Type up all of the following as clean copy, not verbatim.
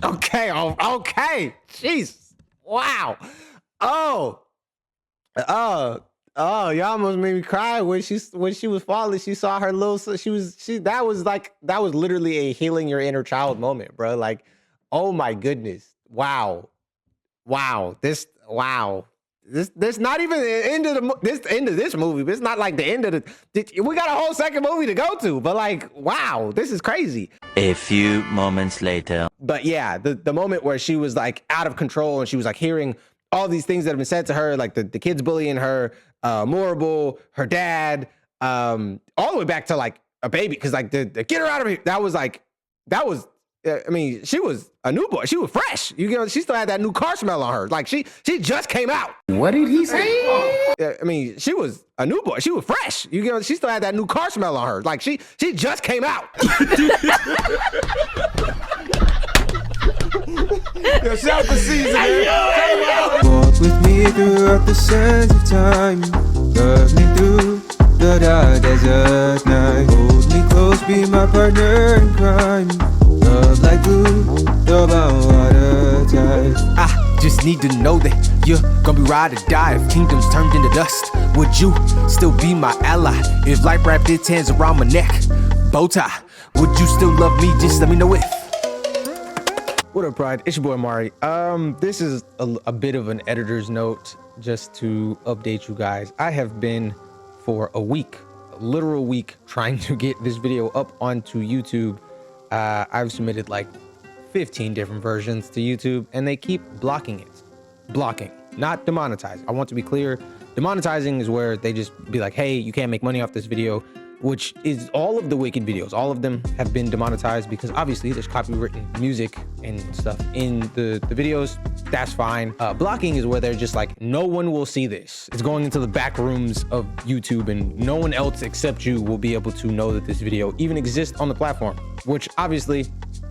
Okay. Oh, okay. Jeez. Wow. Oh. Oh, y'all almost made me cry when she was falling. She saw her little. That was literally a healing your inner child moment, bro. Like, oh my goodness. Wow. Wow. This not even the end of this movie, but it's not like the end of we got a whole second movie to go to, but like, wow, this is crazy. A few moments later. But yeah, the moment where she was like out of control and she was like hearing all these things that have been said to her, like the kids bullying her, Morrible, her dad, all the way back to like a baby. Cause like the get her out of here. That was I mean, she was a newborn. She was fresh. She still had that new car smell on her. Like she just came out. What did he say? I mean, she was a newborn. She was fresh. She still had that new car smell on her. Like she just came out. Yo, shout for season, man. Walk with me throughout the sands of time. Love me through the dark desert night. Hold me close, be my partner in crime. Love like glue, love on water tight. I just need to know that you're gonna be ride or die. If kingdoms turned into dust, would you still be my ally? If life wrapped its hands around my neck, bow tie, would you still love me? Just let me know if. What up, Pride? It's your boy Amari. This is a bit of an editor's note just to update you guys. I have been for a literal week, trying to get this video up onto YouTube. I've submitted like 15 different versions to YouTube and they keep blocking it. Blocking, not demonetizing. I want to be clear. Demonetizing is where they just be like, hey, you can't make money off this video, which is all of the Wicked videos. All of them have been demonetized because obviously there's copywritten music and stuff in the videos. That's fine. Blocking is where they're just like, no one will see this. It's going into the back rooms of YouTube and no one else except you will be able to know that this video even exists on the platform, which obviously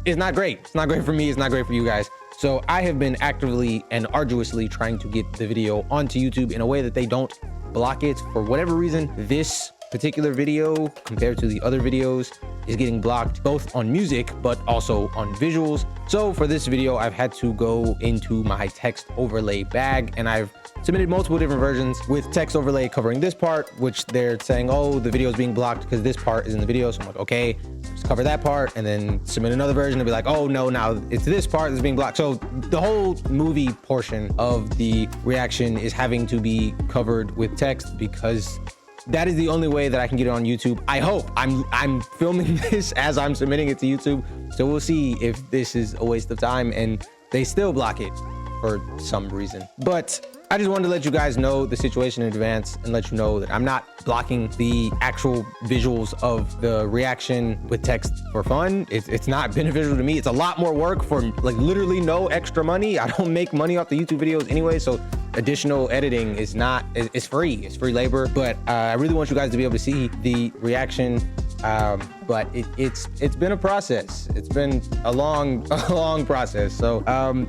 is not great. It's not great for me. It's not great for you guys. So I have been actively and arduously trying to get the video onto YouTube in a way that they don't block it. For whatever reason, this particular video compared to the other videos is getting blocked both on music but also on visuals. So for this video, I've had to go into my text overlay bag and I've submitted multiple different versions with text overlay covering this part, which they're saying, oh, the video is being blocked because this part is in the video. So I'm like, okay, just cover that part and then submit another version and be like, oh no, now it's this part that's being blocked. So the whole movie portion of the reaction is having to be covered with text because that is the only way that I can get it on YouTube. I hope. I'm filming this as I'm submitting it to YouTube, so we'll see if this is a waste of time and they still block it for some reason. But I just wanted to let you guys know the situation in advance and let you know that I'm not blocking the actual visuals of the reaction with text for fun. It's not beneficial to me. It's a lot more work for like literally no extra money. I don't make money off the YouTube videos anyway, so additional editing is not, it's free. It's free labor, but I really want you guys to be able to see the reaction. But it's been a process. It's been a long process. So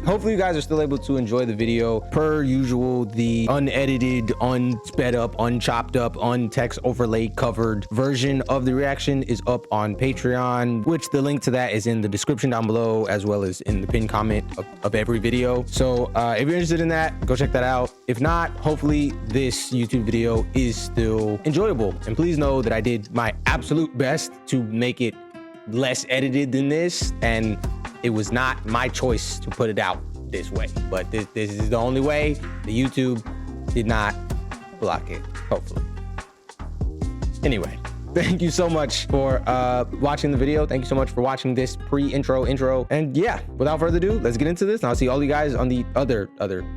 hopefully you guys are still able to enjoy the video. Per usual, the unedited, unsped up, unchopped up, untext overlay covered version of the reaction is up on Patreon, which the link to that is in the description down below, as well as in the pinned comment of every video. So if you're interested in that, go check that out. If not, hopefully this YouTube video is still enjoyable. And please know that I did my absolute best to make it less edited than this, and it was not my choice to put it out this way, but this is the only way. The YouTube did not block it, hopefully. Anyway, thank you so much for watching the video. Thank you so much for watching this pre-intro intro. And yeah, without further ado, let's get into this and I'll see all you guys on the other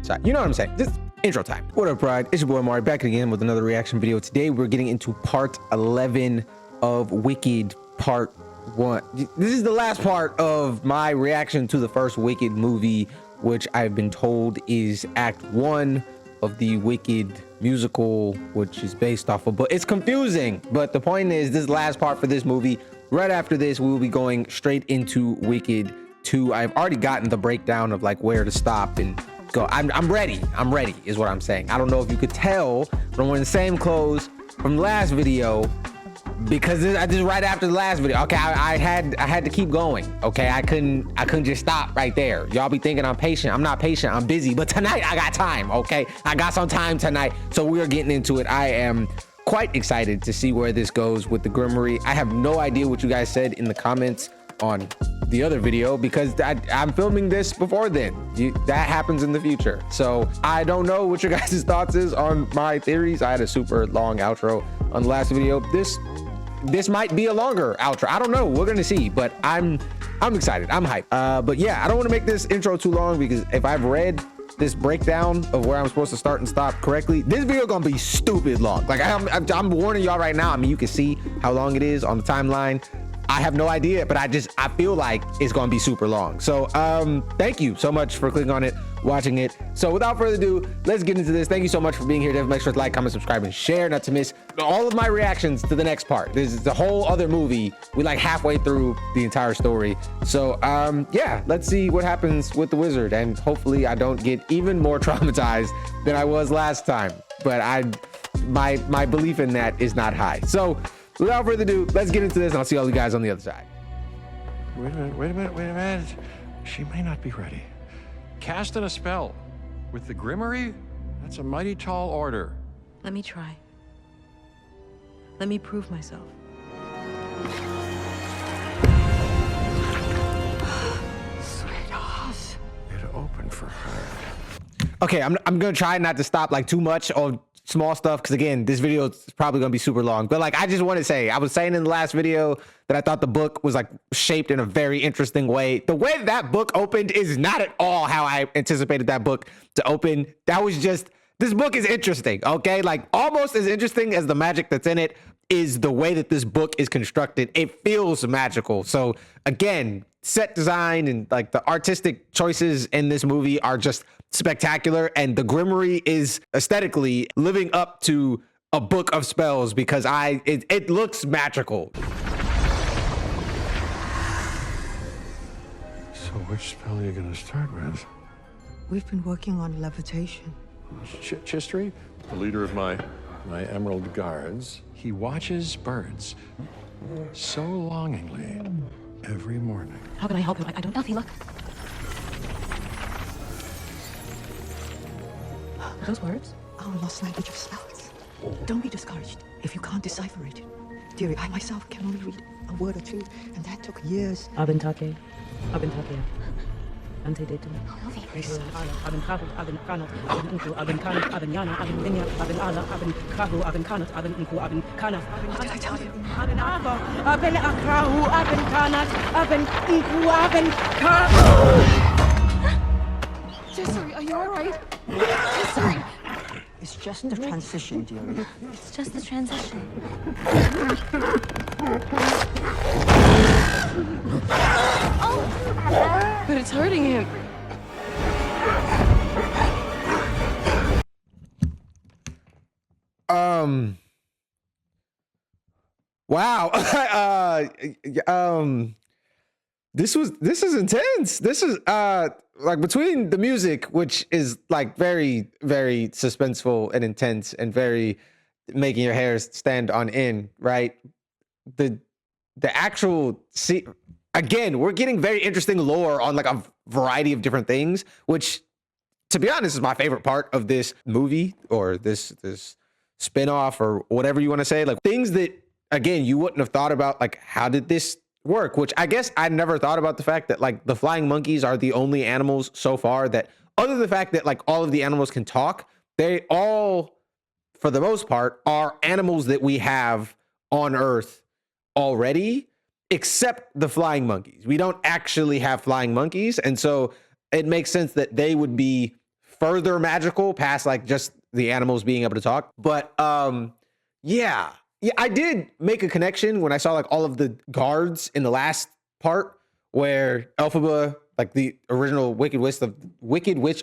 side. You know what I'm saying? This intro time. What up, Pride? It's your boy Amari back again with another reaction video. Today we're getting into part 11 of Wicked part 1. This is the last part of my reaction to the first Wicked movie, which I've been told is act 1 of the Wicked musical, which is based off of, but it's confusing. But the point is, this last part for this movie. Right after this, we will be going straight into Wicked 2. I've already gotten the breakdown of like where to stop and go. I'm ready is what I'm saying. I don't know if you could tell, but I'm wearing the same clothes from the last video. because I just right after the last video. Okay, I had to keep going. Okay, I couldn't just stop right there. Y'all be thinking I'm patient. I'm not patient. I'm busy. But tonight I got time. Okay, I got some time tonight. So we are getting into it. I am quite excited to see where this goes with the Grimmerie. I have no idea what you guys said in the comments on the other video because I'm filming this before then. That happens in the future. So I don't know what your guys' thoughts is on my theories. I had a super long outro on the last video. This might be a longer outro. I don't know. We're gonna see, but I'm excited. I'm hyped. But yeah, I don't want to make this intro too long because if I've read this breakdown of where I'm supposed to start and stop correctly, this video gonna be stupid long. Like I'm warning y'all right now. I mean, you can see how long it is on the timeline. I have no idea, but I feel like it's gonna be super long. So thank you so much for clicking on it, watching it. So without further ado, let's get into this. Thank you so much for being here. Make sure to like, comment, subscribe, and share, not to miss all of my reactions to the next part. This is the whole other movie. We like halfway through the entire story. So yeah, let's see what happens with the wizard, and hopefully I don't get even more traumatized than I was last time. But my belief in that is not high. So without further ado, let's get into this, and I'll see all you guys on the other side. Wait a minute. She may not be ready. Casting a spell with the Grimmerie? That's a mighty tall order. Let me try. Let me prove myself. Sweetheart. It opened for her. Okay, I'm gonna try not to stop like too much on small stuff, because again, this video is probably gonna be super long. But like, I just want to say, I was saying in the last video that I thought the book was like shaped in a very interesting way. The way that book opened is not at all how I anticipated that book to open. That was just, this book is interesting, okay? Like almost as interesting as the magic that's in it is the way that this book is constructed. It feels magical. So again, set design and like the artistic choices in this movie are just spectacular, and the Grimmerie is aesthetically living up to a book of spells because it looks magical. So which spell are you gonna start with? We've been working on levitation. Chistry, the leader of my Emerald Guards, he watches birds so longingly every morning. How can I help him? I don't know. Look. Those words? Our lost language of spells. Don't be discouraged if you can't decipher it. Dearie, I myself can only read a word or two, and that took years. Abentate. Antedatum. What did I tell you? Jessary, are you alright? Jessary! It's just the transition, dearie. It's just the transition. Oh! But it's hurting him. Wow. This is intense. This is like between the music, which is like very, very suspenseful and intense and very making your hairs stand on end, right? The actual again, we're getting very interesting lore on like a variety of different things, which to be honest is my favorite part of this movie or this spin-off or whatever you want to say. Like things that again you wouldn't have thought about, like how did this work, which I guess I never thought about the fact that like the flying monkeys are the only animals so far that, other than the fact that like all of the animals can talk, they all for the most part are animals that we have on Earth already, except the flying monkeys. We don't actually have flying monkeys, and so it makes sense that they would be further magical past like just the animals being able to talk. But yeah, I did make a connection when I saw like all of the guards in the last part where Elphaba, like the original Wicked Witch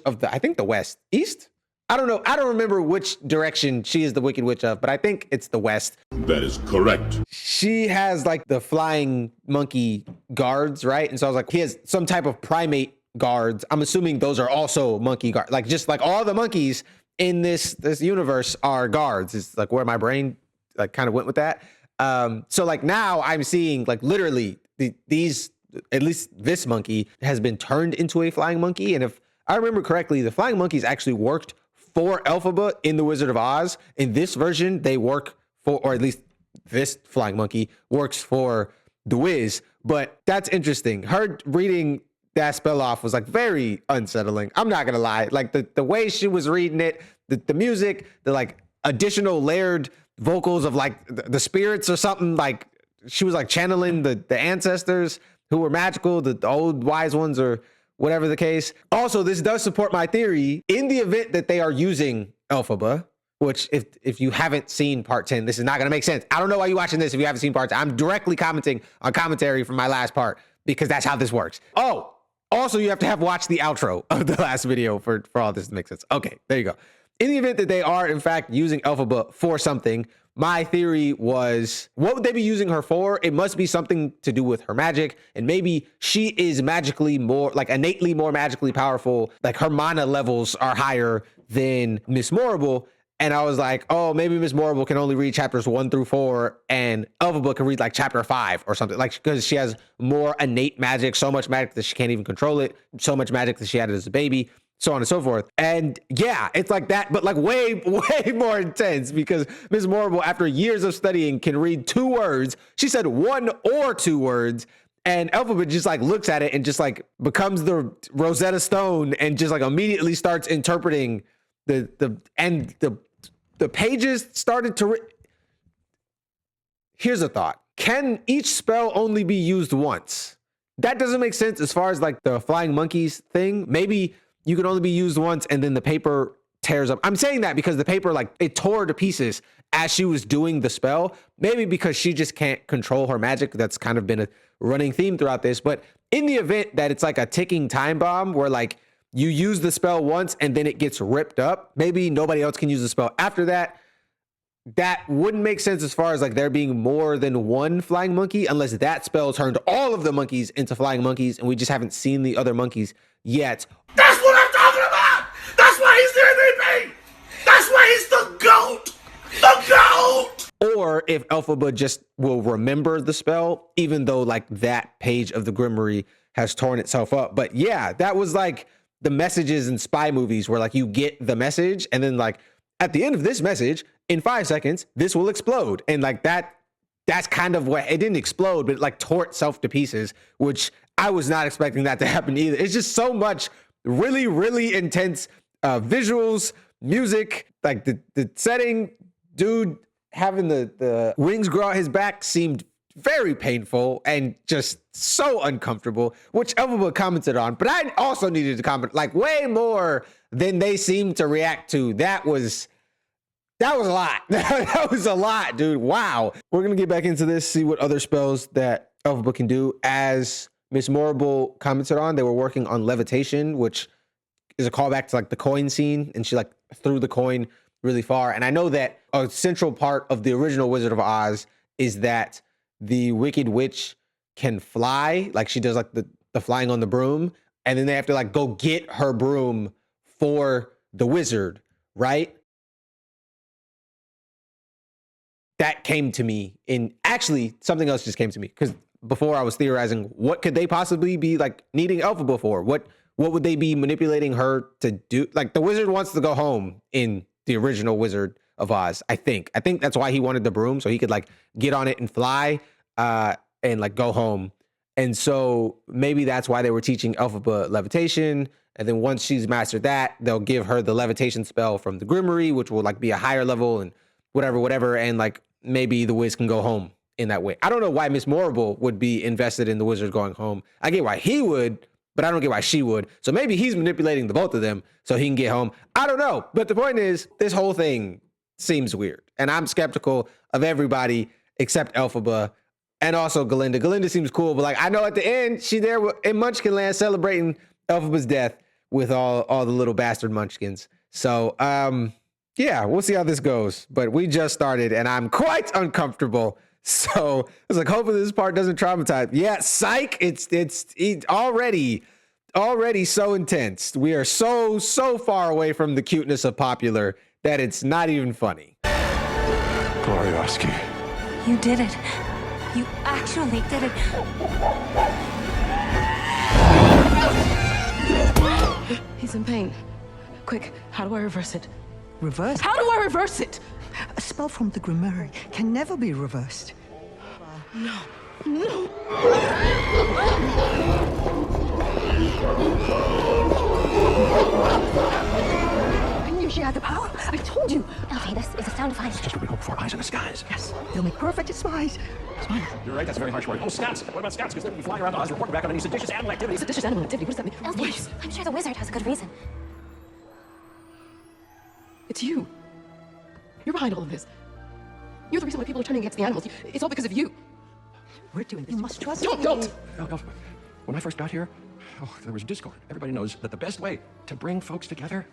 of the I think the West, East. I don't know. I don't remember which direction she is the Wicked Witch of, but I think it's the West. That is correct. She has like the flying monkey guards, right? And so I was like, he has some type of primate guards. I'm assuming those are also monkey guards. Like just like all the monkeys in this universe are guards. It's like where my brain like kind of went with that. So like now I'm seeing like literally these, at least this monkey has been turned into a flying monkey. And if I remember correctly, the flying monkeys actually worked for Elphaba in The Wizard of Oz. In this version, they work for, or at least this flying monkey works for the Wiz. But that's interesting. Her reading that spell off was like very unsettling. I'm not gonna lie. Like the way she was reading it, the music, the like additional layered vocals of like the spirits or something, like she was like channeling the ancestors who were magical, the old wise ones or whatever the case. Also, this does support my theory in the event that they are using Elphaba, which if you haven't seen part 10, this is not going to make sense. I don't know why you're watching this if you haven't seen part 10. I'm directly commenting on commentary from my last part because that's how this works. Oh, also you have to have watched the outro of the last video for all this to make sense. Okay, there you go. In the event that they are in fact using Elphaba for something, my theory was, what would they be using her for? It must be something to do with her magic. And maybe she is magically more, like innately more magically powerful. Like her mana levels are higher than Miss Morrible. And I was like, oh, maybe Miss Morrible can only read chapters 1 through 4 and Elphaba can read like chapter 5 or something. Like, because she has more innate magic, so much magic that she can't even control it. So much magic that she had as a baby. So on and so forth. And yeah, it's like that, but like way more intense because Ms. Morrible, after years of studying, can read 2 words. She said 1 or 2 words. And Elphaba just like looks at it and just like becomes the Rosetta Stone and just like immediately starts interpreting the pages started to. Here's a thought. Can each spell only be used once? That doesn't make sense as far as like the flying monkeys thing. Maybe you can only be used once and then the paper tears up. I'm saying that because the paper, like it tore to pieces as she was doing the spell. Maybe because she just can't control her magic. That's kind of been a running theme throughout this. But in the event that it's like a ticking time bomb where like you use the spell once and then it gets ripped up, maybe nobody else can use the spell after that. That wouldn't make sense as far as like there being more than one flying monkey unless that spell turned all of the monkeys into flying monkeys and we just haven't seen the other monkeys yet. That's what I'm talking about! That's why he's the MVP! That's why he's the GOAT! The GOAT! Or if Elphaba just will remember the spell, even though like that page of the Grimmerie has torn itself up. But yeah, that was like the messages in spy movies where like you get the message and then like at the end of this message, in 5 seconds, this will explode. And like that's kind of what it didn't explode, but it like tore itself to pieces, which I was not expecting that to happen either. It's just so much really, really intense visuals, music, like the setting, dude having the wings grow out his back seemed very painful and just so uncomfortable, which Elphaba commented on. But I also needed to comment like way more than they seemed to react to. That was a lot. That was a lot, dude. Wow. We're going to get back into this, see what other spells that Elphaba can do. As Miss Morrible commented on, they were working on levitation, which is a callback to like the coin scene. And she like threw the coin really far. And I know that a central part of the original Wizard of Oz is that the Wicked Witch can fly. Like she does like the flying on the broom. And then they have to like go get her broom for the wizard, right? That came to me in actually something else just came to me because before I was theorizing what could they possibly be like needing Elphaba for? What would they be manipulating her to do? Like the wizard wants to go home in the original Wizard of Oz. I think that's why he wanted the broom so he could like get on it and fly and like go home. And so maybe that's why they were teaching Elphaba levitation. And then once she's mastered that, they'll give her the levitation spell from the Grimmerie, which will like be a higher level and whatever. And like maybe the Wiz can go home in that way. I don't know why Miss Morrible would be invested in the wizard going home. I get why he would, but I don't get why she would. So maybe he's manipulating the both of them so he can get home. I don't know. But the point is, this whole thing seems weird. And I'm skeptical of everybody except Elphaba and also Galinda. Galinda seems cool, but like I know at the end, she there in Munchkinland celebrating Elphaba's death with all the little bastard munchkins. So yeah, we'll see how this goes. But we just started and I'm quite uncomfortable. So I was like, hopefully this part doesn't traumatize. Yeah, psych. It's already so intense. We are so far away from the cuteness of popular that it's not even funny. Glorioski, You did it. You actually did it. He's in pain. Quick, how do I reverse it? Reverse? How do I reverse it? A spell from the Grimmerie can never be reversed. No. No. I knew she had the power. I told you. Okay, this is a sound defiance. Just what we hope for, eyes in the skies. Yes, they'll make perfect spies. Spies. You're right, that's a very harsh word. Oh, scouts! What about scouts? Because they'll be flying around Oz reporting back on any seditious animal activity. Seditious animal activity. What does that mean? Elsie, I'm sure the wizard has a good reason. It's you. You're behind all of this. You're the reason why people are turning against the animals. It's all because of you. We're doing this. You must trust me. Don't! Elf, when I first got here, there was discord. Everybody knows that the best way to bring folks together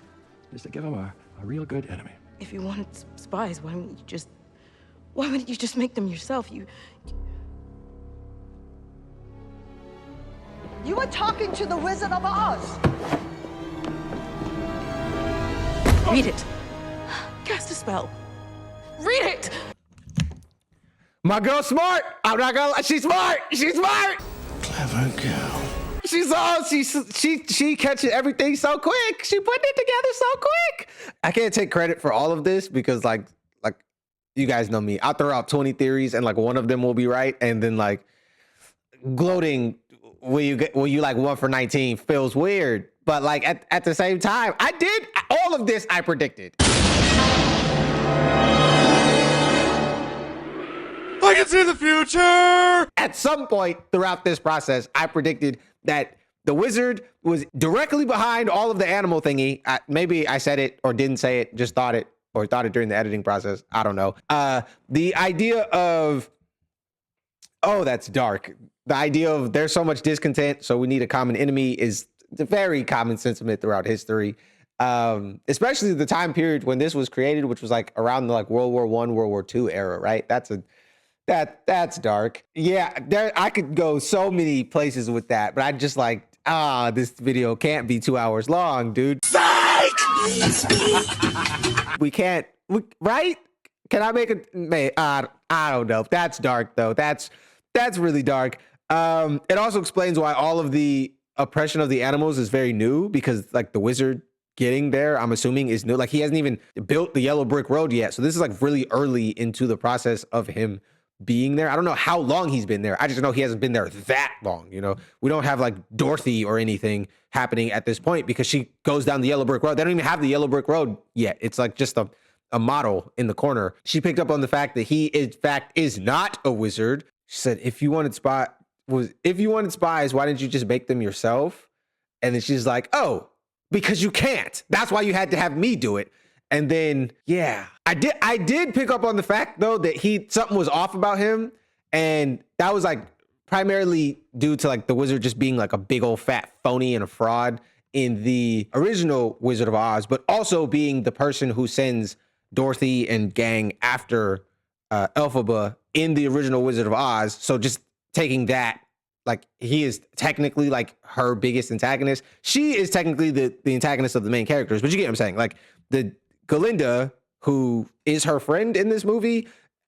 is to give them a real good enemy. If you wanted spies, why wouldn't you just make them yourself? You were talking to the Wizard of Oz. Read it. Cast a spell. Read it. My girl's smart. I'm not gonna lie. She's smart. She's smart. Clever girl. She catches everything so quick. She put it together so quick. I can't take credit for all of this because like you guys know me. I'll throw out 20 theories and like one of them will be right. And then like gloating when you like 1 for 19 feels weird. But like at the same time, all of this I predicted. I can see the future! At some point throughout this process, I predicted that the wizard was directly behind all of the animal thingy. Maybe I said it or didn't say it, just thought it during the editing process. I don't know. The idea of, oh, that's dark. The idea of there's so much discontent, so we need a common enemy is a very common sentiment throughout history. Especially the time period when this was created, which was like around the like World War I, World War II era, right? That's dark. Yeah, I could go so many places with that, but I just like, this video can't be 2 hours long, dude. Psych! We can't, right? Can I make it? I don't know. That's dark though. That's really dark. It also explains why all of the oppression of the animals is very new, because like the wizard getting there, I'm assuming, is new. Like he hasn't even built the yellow brick road yet. So this is like really early into the process of him being there. I don't know how long he's been there. I just know he hasn't been there that long. You know, we don't have like Dorothy or anything happening at this point because she goes down the yellow brick road. They don't even have the yellow brick road yet. It's like just a model in the corner. She picked up on the fact that he in fact is not a wizard. She said, if you wanted spies, why didn't you just make them yourself? And then she's like, oh, because you can't. That's why you had to have me do it. And then, yeah, I did pick up on the fact though that something was off about him, and that was like primarily due to like the wizard just being like a big old fat phony and a fraud in the original Wizard of Oz, but also being the person who sends Dorothy and gang after Elphaba in the original Wizard of Oz. So just taking that, like he is technically like her biggest antagonist. She is technically the antagonist of the main characters, but you get what I'm saying? Like the Galinda, who is her friend in this movie,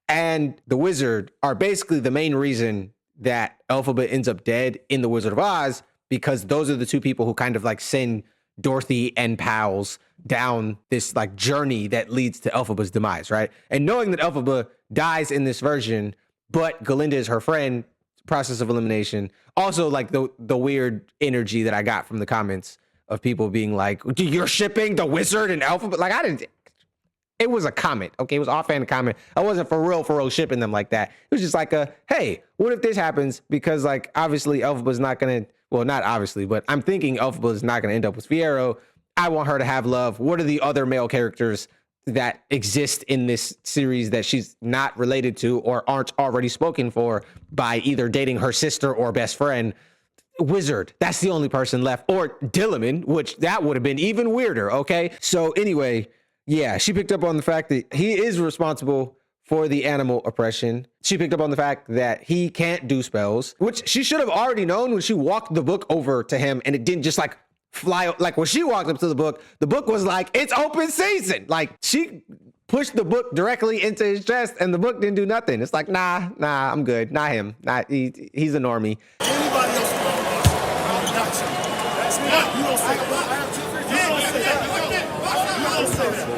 and the wizard are basically the main reason that Elphaba ends up dead in the Wizard of Oz, because those are the two people who kind of like send Dorothy and pals down this like journey that leads to Elphaba's demise, right? And knowing that Elphaba dies in this version, but Galinda is her friend, process of elimination. Also like the weird energy that I got from the comments of people being like, you're shipping the wizard and Elphaba? Like it was a comment, okay? It was offhand comment. I wasn't for real shipping them like that. It was just like hey, what if this happens? Because like obviously Elphaba's not gonna, well, not obviously, but I'm thinking Elphaba is not gonna end up with Fiyero. I want her to have love. What are the other male characters that exist in this series that she's not related to or aren't already spoken for by either dating her sister or best friend? Wizard, that's the only person left. Or Dilliman, which that would have been even weirder, okay? So anyway, yeah, she picked up on the fact that he is responsible for the animal oppression. She picked up on the fact that he can't do spells, which she should have already known when she walked the book over to him and it didn't just like fly. Like when she walked up to the book was like, it's open season. Like she pushed the book directly into his chest and the book didn't do nothing. It's like, nah, I'm good. Not him. He's a normie. Anybody else? That's me. You don't say that. You don't say that.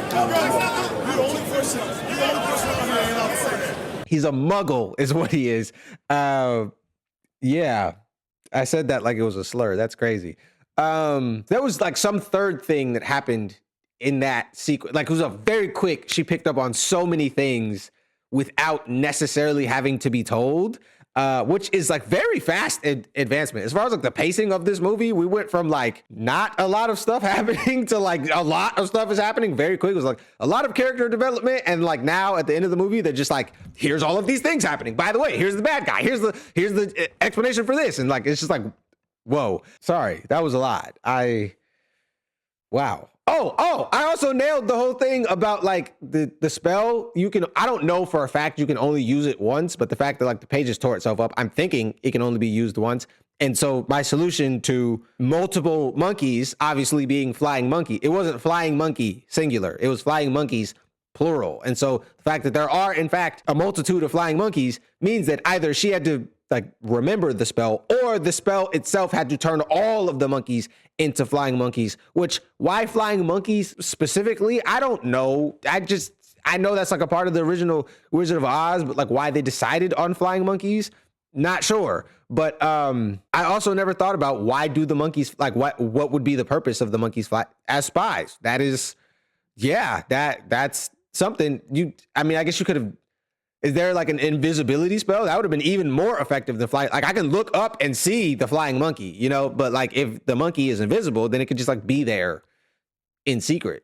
You're the only person. You're the only person out here ain't allowed to say that. He's a muggle is what he is. Yeah. I said that like it was a slur. That's crazy. There was like some third thing that happened in that sequence. Like it was a very quick, she picked up on so many things without necessarily having to be told, which is like very fast advancement. As far as like the pacing of this movie, we went from like not a lot of stuff happening to like a lot of stuff is happening very quick. It was like a lot of character development. And like now at the end of the movie, they're just like, here's all of these things happening. By the way, here's the bad guy. Here's the explanation for this. And like, it's just like, whoa, sorry, that was a lot. Wow. Oh, I also nailed the whole thing about like the spell. I don't know for a fact you can only use it once, but the fact that like the pages tore itself up, I'm thinking it can only be used once. And so my solution to multiple monkeys, obviously being flying monkey, it wasn't flying monkey singular, it was flying monkeys plural. And so the fact that there are in fact a multitude of flying monkeys means that either she had to like remember the spell or the spell itself had to turn all of the monkeys into flying monkeys, which why flying monkeys specifically, I don't know. I know that's like a part of the original Wizard of Oz, but like why they decided on flying monkeys, not sure. But I also never thought about why do the monkeys, like what would be the purpose of the monkeys fly as spies? That is, yeah, that's something I guess you could have. Is there like an invisibility spell? That would have been even more effective than flying. Like I can look up and see the flying monkey, but like if the monkey is invisible, then it could just like be there in secret,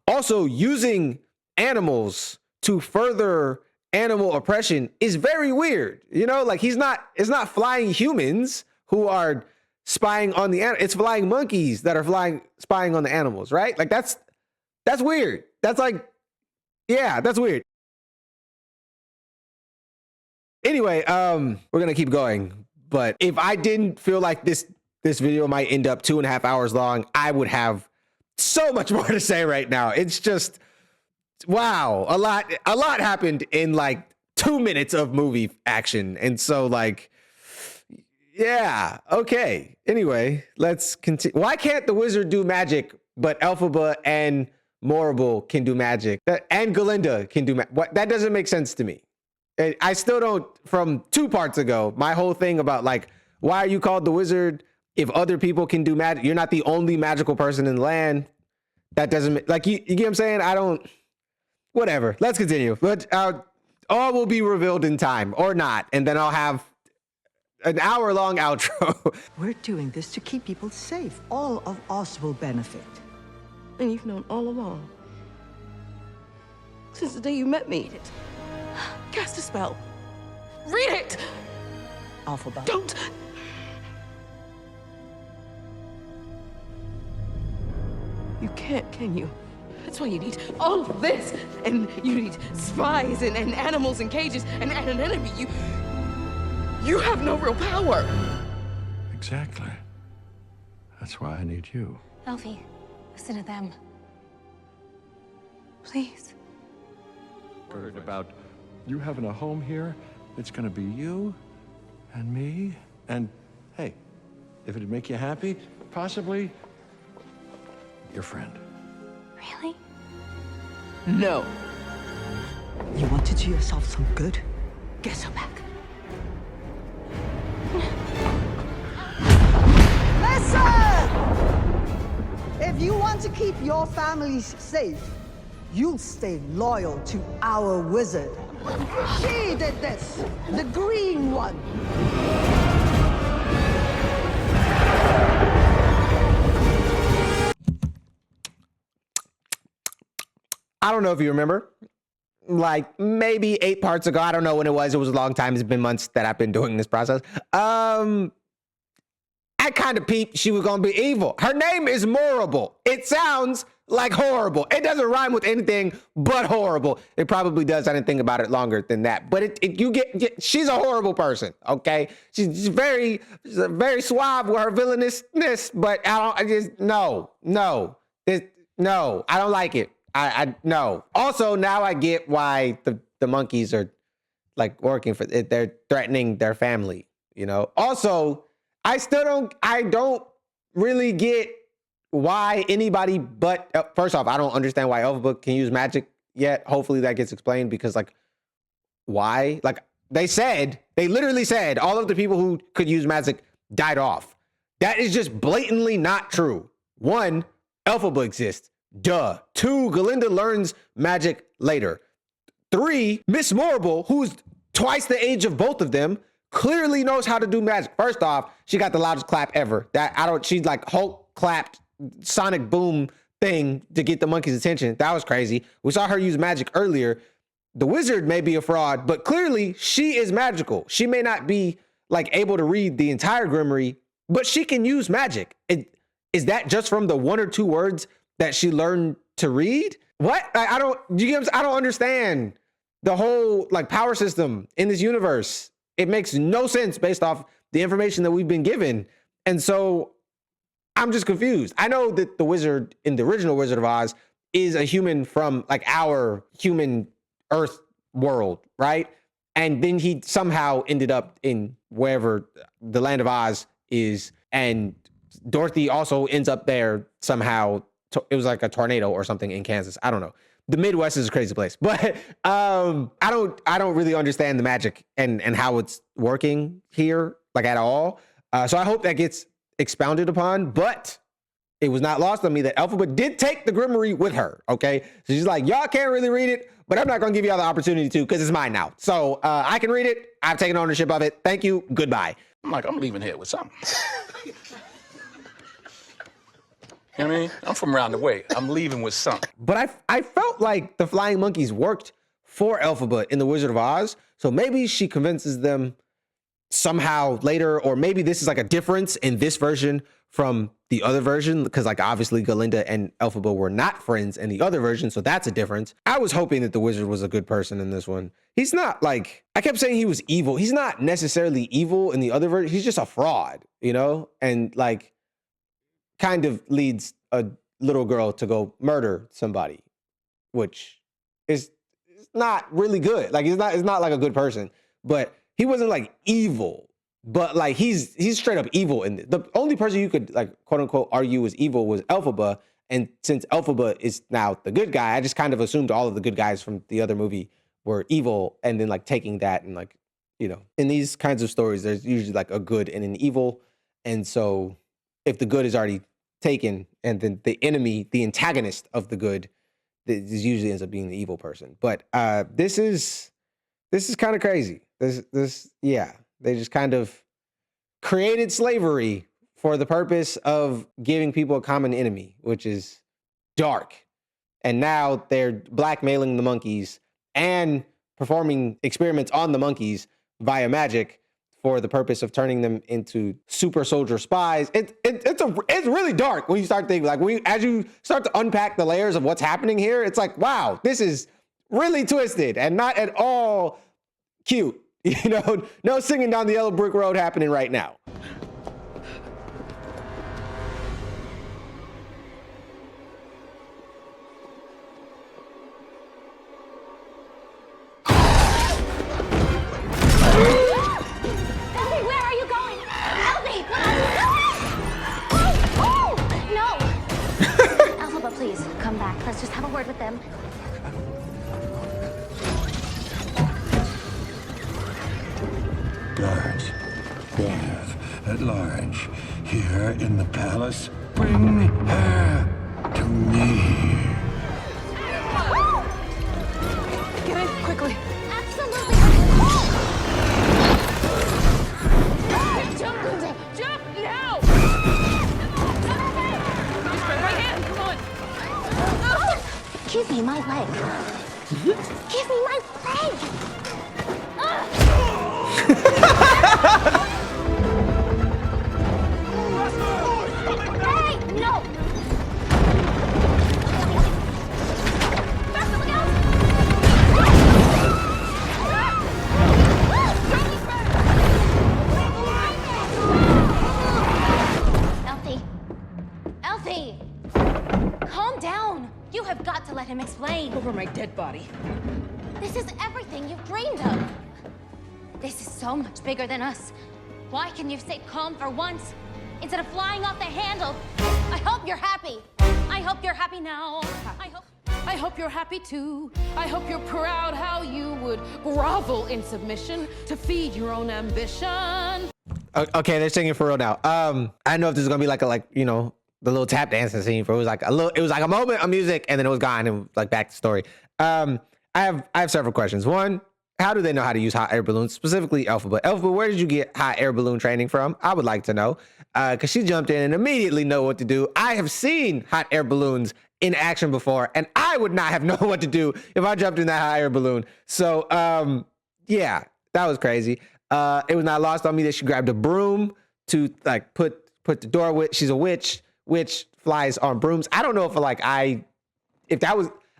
Also using animals to further animal oppression is very weird. Like it's not flying humans who are spying on the animals. It's flying monkeys that are spying on the animals, right? Like that's weird. That's like, yeah, that's weird. Anyway, we're gonna keep going. But if I didn't feel like this video might end up 2.5 hours long, I would have so much more to say right now. It's just, wow, a lot happened in like 2 minutes of movie action. And so like, yeah, okay. Anyway, let's continue. Why can't the wizard do magic, but Elphaba and Morrible can do magic? And Galinda can do magic? That doesn't make sense to me. I still don't, from 2 parts ago, my whole thing about like, why are you called the wizard if other people can do magic? You're not the only magical person in the land. That doesn't, like, you get what I'm saying? Whatever. Let's continue. But all will be revealed in time or not. And then I'll have an hour-long outro. We're doing this to keep people safe. All of us will benefit. And you've known all along. Since the day you met me. Cast a spell. Read it! Alphabet. Don't! You can't, can you? That's why you need all of this. And you need spies and animals in cages and an enemy. You have no real power. Exactly. That's why I need you. Elfie, listen to them. Please. Heard about you having a home here. It's gonna be you and me and, hey, if it'd make you happy, possibly your friend. Really? No. You want to do yourself some good? Get her back. Listen! If you want to keep your families safe, you'll stay loyal to our wizard. She did this, the green one. I don't know if you remember, like maybe 8 parts ago. I don't know when it was. It was a long time. It's been months that I've been doing this process. I kind of peeped she was going to be evil. Her name is Morrible. It sounds Like horrible. It doesn't rhyme with anything but horrible. It probably does. I didn't think about it longer than that. But she's a horrible person. Okay, she's very suave with her villainousness. But I don't like it. No. Also, now I get why the monkeys are like working for it. They're threatening their family. You know. Also, I don't really get why anybody but first off, I don't understand why Elphaba can use magic yet. Hopefully that gets explained, because like why? Like they literally said all of the people who could use magic died off. That is just blatantly not true. 1, Elphaba exists. Duh. 2, Galinda learns magic later. 3, Miss Morrible, who's twice the age of both of them, clearly knows how to do magic. First off, she got the loudest clap ever. She's like Hulk clapped sonic boom thing to get the monkey's attention. That was crazy. We saw her use magic earlier. The wizard may be a fraud, but clearly she is magical. She may not be like able to read the entire Grimmerie, but she can use magic. Is that just from the 1 or 2 words that she learned to read? What? I don't understand the whole like power system in this universe. It makes no sense based off the information that we've been given. And so I'm just confused. I know that the wizard in the original Wizard of Oz is a human from like our human Earth world, right? And then he somehow ended up in wherever the land of Oz is. And Dorothy also ends up there somehow. It was like a tornado or something in Kansas. I don't know. The Midwest is a crazy place, but I don't really understand the magic and how it's working here, like at all. So I hope that gets expounded upon, but it was not lost on me that Elphaba did take the Grimmerie with her. Okay, so she's like, y'all can't really read it, but I'm not gonna give y'all the opportunity to, because it's mine now. So I can read it. I've taken ownership of it. Thank you. Goodbye. I'm leaving here with something. You know what I mean? I'm from around the way. I'm leaving with something. But I felt like the flying monkeys worked for Elphaba in the Wizard of Oz. So maybe she convinces them somehow later, or maybe this is like a difference in this version from the other version, because like obviously Galinda and Elphaba were not friends in the other version, so that's a difference. I was hoping that the wizard was a good person in this one. He's not like, I kept saying he was evil. He's not necessarily evil in the other version. He's just a fraud, you know? And like kind of leads a little girl to go murder somebody, which is not really good. Like it's not like a good person, but he wasn't like evil, but like he's straight up evil. And the only person you could like quote unquote argue was evil was Elphaba. And since Elphaba is now the good guy, I just kind of assumed all of the good guys from the other movie were evil. And then like taking that and like, you know, in these kinds of stories, there's usually like a good and an evil. And so if the good is already taken and then the enemy, the antagonist of the good, this usually ends up being the evil person. But this is kind of crazy. Yeah, they just kind of created slavery for the purpose of giving people a common enemy, which is dark. And now they're blackmailing the monkeys and performing experiments on the monkeys via magic for the purpose of turning them into super soldier spies. It's really dark when you start thinking, like as you start to unpack the layers of what's happening here, it's like, wow, this is really twisted and not at all cute. You know, no singing down the yellow brick road happening right now. Where are you going? Help me! No! Elphaba, please, come back. Let's just have a word with them. Guards, quiet, at large, here in the palace, bring her to me. Get in, quickly. Absolutely. Jump now! Right hand, come on. Give me my leg. Give me my leg! Hey, no! Calm down. You have got to let him explain. Over my dead body. This is everything you've dreamed of. This is so much bigger than us. Why can you stay calm for once instead of flying off the handle? I hope you're happy. I hope you're happy now. I hope you're happy too. I hope you're proud how you would grovel in submission to feed your own ambition. Okay, they're singing for real now. I don't know if this is gonna be like the little tap dancing scene. For it was like a moment of music and then it was gone and like back to story. I have several questions. One, how do they know how to use hot air balloons, specifically Elphaba? Elphaba, where did you get hot air balloon training from? I would like to know, because she jumped in and immediately know what to do. I have seen hot air balloons in action before, and I would not have known what to do if I jumped in that hot air balloon. So, yeah, that was crazy. It was not lost on me that she grabbed a broom to like put the door with. She's a witch. Witch flies on brooms. I don't know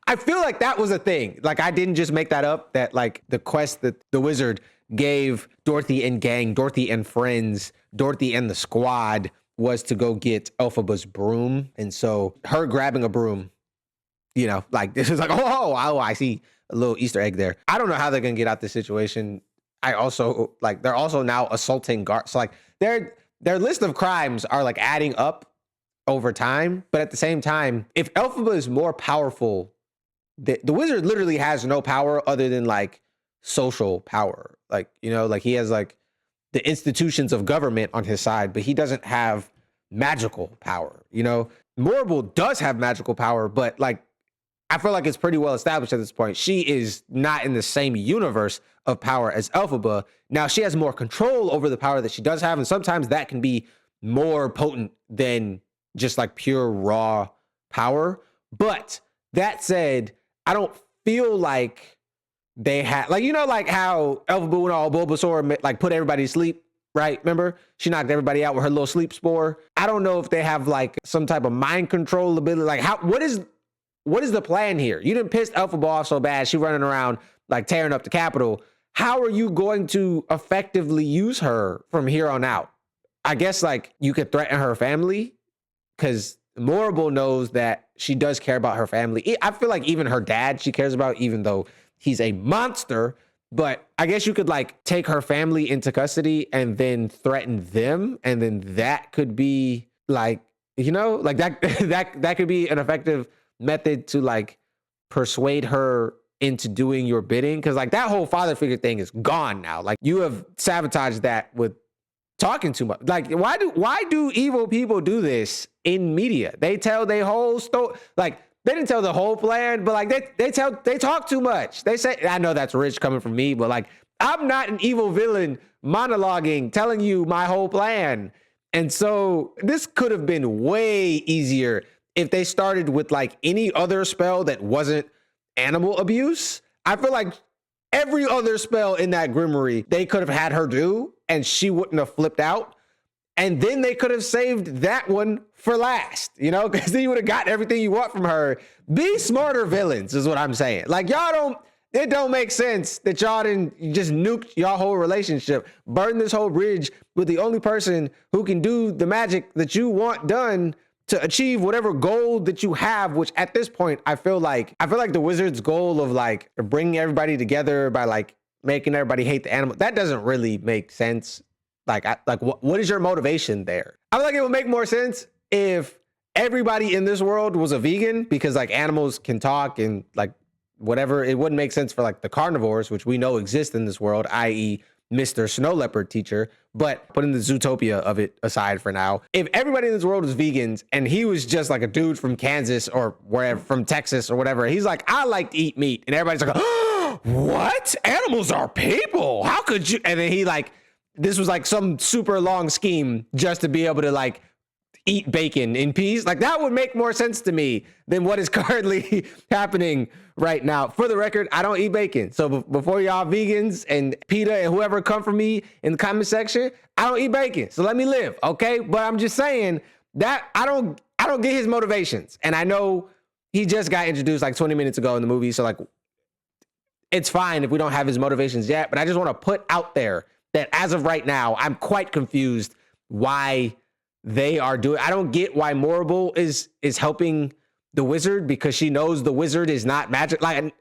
I feel like that was a thing. Like, I didn't just make that up, that like the quest that the wizard gave Dorothy and gang, Dorothy and friends, Dorothy and the squad was to go get Elphaba's broom. And so her grabbing a broom, like this is like, oh, I see a little Easter egg there. I don't know how they're going to get out this situation. I also like, they're also now assaulting guards. So like their list of crimes are like adding up over time. But at the same time, if Elphaba is more powerful, the wizard literally has no power other than like social power. Like, like he has like the institutions of government on his side, but he doesn't have magical power. Morrible does have magical power, but like, I feel like it's pretty well established at this point. She is not in the same universe of power as Elphaba. Now she has more control over the power that she does have. And sometimes that can be more potent than just like pure raw power. But that said, I don't feel like they had like how Elphaba and all Bulbasaur like put everybody to sleep, right? Remember, she knocked everybody out with her little sleep spore. I don't know if they have like some type of mind control ability. Like, what is the plan here? You didn't piss Elphaba off so bad she running around like tearing up the Capitol. How are you going to effectively use her from here on out? I guess like you could threaten her family, because Morrible knows that she does care about her family. I feel like even her dad she cares about, even though he's a monster. But I guess you could like take her family into custody and then threaten them. And then that could be like, like that could be an effective method to like persuade her into doing your bidding. Cause like that whole father figure thing is gone now. Like you have sabotaged that with talking too much. Like why do evil people do this in media? They tell their whole story. Like they didn't tell the whole plan, but like they talk too much. They say, I know that's rich coming from me, but like I'm not an evil villain monologuing, telling you my whole plan. And so this could have been way easier if they started with like any other spell that wasn't animal abuse. I feel like every other spell in that Grimmerie they could have had her do and she wouldn't have flipped out. And then they could have saved that one for last, because then you would have got everything you want from her. Be smarter villains is what I'm saying. Like it don't make sense that y'all didn't just nuke y'all whole relationship, burn this whole bridge with the only person who can do the magic that you want done to achieve whatever goal that you have, which at this point, I feel like the wizard's goal of like bringing everybody together by like making everybody hate the animal, that doesn't really make sense. Like what is your motivation there? I feel like it would make more sense if everybody in this world was a vegan, because like animals can talk and like whatever. It wouldn't make sense for like the carnivores, which we know exist in this world, i.e. Mr. Snow Leopard teacher, but putting the Zootopia of it aside for now. If everybody in this world was vegans and he was just like a dude from Kansas or wherever, from Texas or whatever, he's like, I like to eat meat. And everybody's like, oh, what? Animals are people. How could you? And then he like, this was like some super long scheme just to be able to like eat bacon in peace. Like that would make more sense to me than what is currently happening right now. For the record, I don't eat bacon. So before y'all vegans and PETA and whoever come for me in the comment section, I don't eat bacon. So let me live, okay? But I'm just saying that I don't get his motivations. And I know he just got introduced like 20 minutes ago in the movie. So like, it's fine if we don't have his motivations yet, but I just want to put out there that as of right now, I'm quite confused why they are doing. I don't get why Morrible is helping the wizard because she knows the wizard is not magic. Like,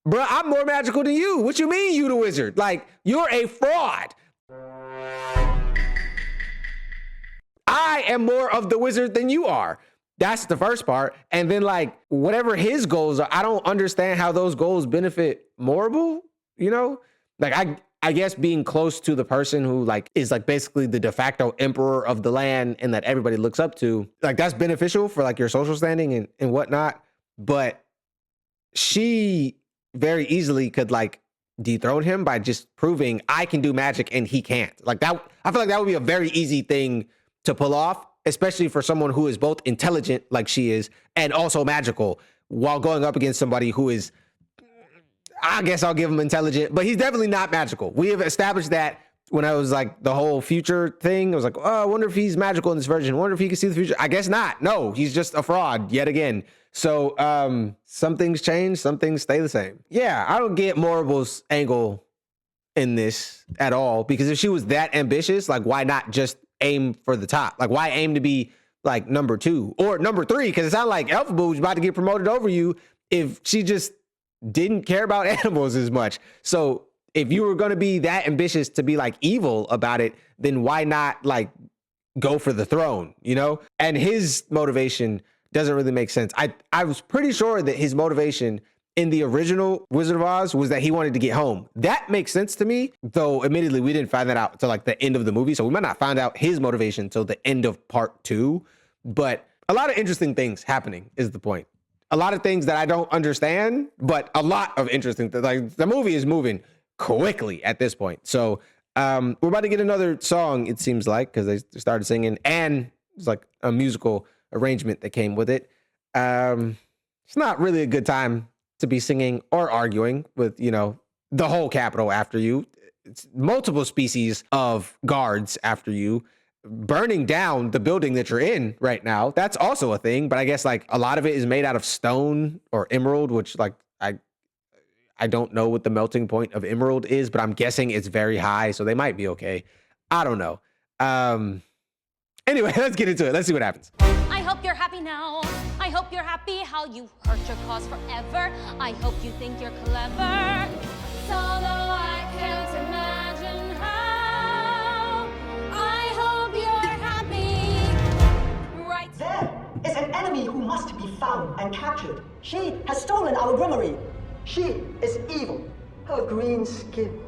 bro, I'm more magical than you. What you mean you the wizard? Like, you're a fraud. I am more of the wizard than you are. That's the first part. And then like whatever his goals are, I don't understand how those goals benefit Morrible, you know? Like I guess being close to the person who like is like basically the de facto emperor of the land and that everybody looks up to, like that's beneficial for like your social standing and whatnot. But she very easily could like dethrone him by just proving I can do magic and he can't. Like that, I feel like that would be a very easy thing to pull off, especially for someone who is both intelligent like she is and also magical while going up against somebody who is, I guess I'll give him intelligent, but he's definitely not magical. We have established that when I was like the whole future thing. I was like, oh, I wonder if he's magical in this version. I wonder if he can see the future. I guess not. No, he's just a fraud yet again. So some things change, some things stay the same. Yeah, I don't get Morrible's angle in this at all, because if she was that ambitious, like why not just aim for the top? Like why aim to be like number 2 or number 3? Because it sounds like Elphaba was about to get promoted over you if she just didn't care about animals as much. So if you were going to be that ambitious to be like evil about it, then why not like go for the throne, you know? And his motivation doesn't really make sense. I was pretty sure that his motivation in the original Wizard of Oz was that he wanted to get home. That makes sense to me, though admittedly we didn't find that out until like the end of the movie. So we might not find out his motivation until the end of part 2, but a lot of interesting things happening is the point. A lot of things that I don't understand, but a lot of interesting things. Like the movie is moving quickly at this point. So we're about to get another song, it seems like, because they started singing, and it's like a musical arrangement that came with it. It's not really a good time to be singing or arguing with, you know, the whole capital after you. It's multiple species of guards after you. Burning down the building that you're in right now, that's also a thing, but I guess like a lot of it is made out of stone or emerald, which like I don't know what the melting point of emerald is, but I'm guessing it's very high, so they might be okay. I don't know. Anyway, let's get into it. Let's see what happens. I hope you're happy now. I hope you're happy how you hurt your cause forever. I hope you think you're clever. So though I can't imagine how, I hope you're happy. Right. There is an enemy who must be found and captured. She has stolen our Grimmerie. She is evil. Her green skin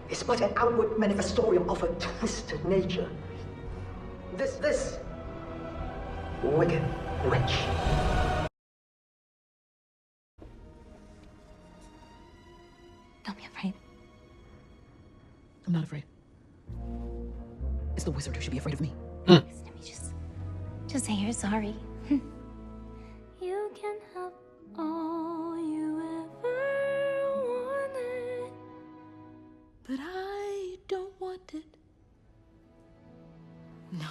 is but an outward manifestorium of a twisted nature. This wicked witch. Don't be afraid. I'm not afraid. It's the wizard who should be afraid of me. Listen to me, just say you're sorry. You can have all you ever wanted, But I don't want it. No.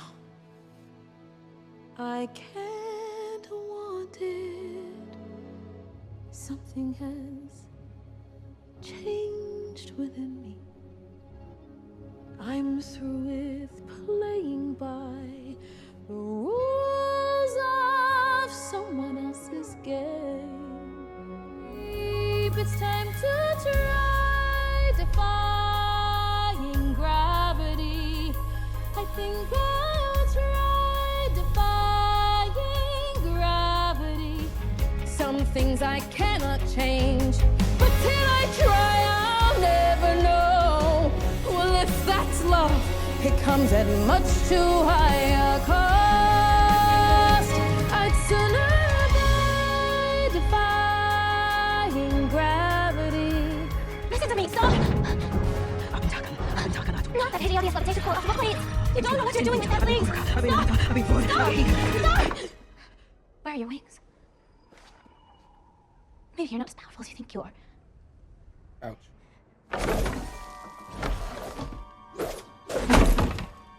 I can't want it. Something has changed within me. I'm through with playing by the rules of someone else's game. It's time to try defying gravity. I think I'll try defying gravity. Some things I cannot change, but till I try, I'll never know. Well, if that's love, it comes at much too high a cost. I'd sooner die defying gravity. listen to me, stop! I'm talking. Not that hideous levitation quote off my You don't know what you're doing with that, please! Stop! Where are your wings? Maybe you're not as powerful as you think you are. Ouch.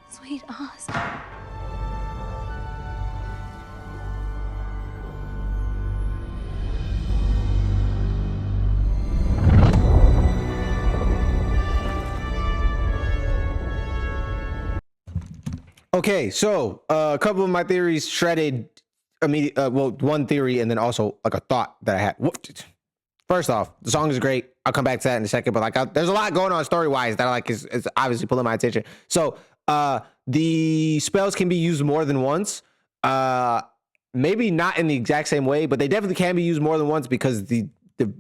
Sweet Oz. Okay, so a couple of my theories shredded immediately. Well, one theory and then also like a thought that I had. First off, the song is great. I'll come back to that in a second, but like there's a lot going on story-wise that I like is obviously pulling my attention. So the spells can be used more than once. Maybe not in the exact same way, but they definitely can be used more than once because the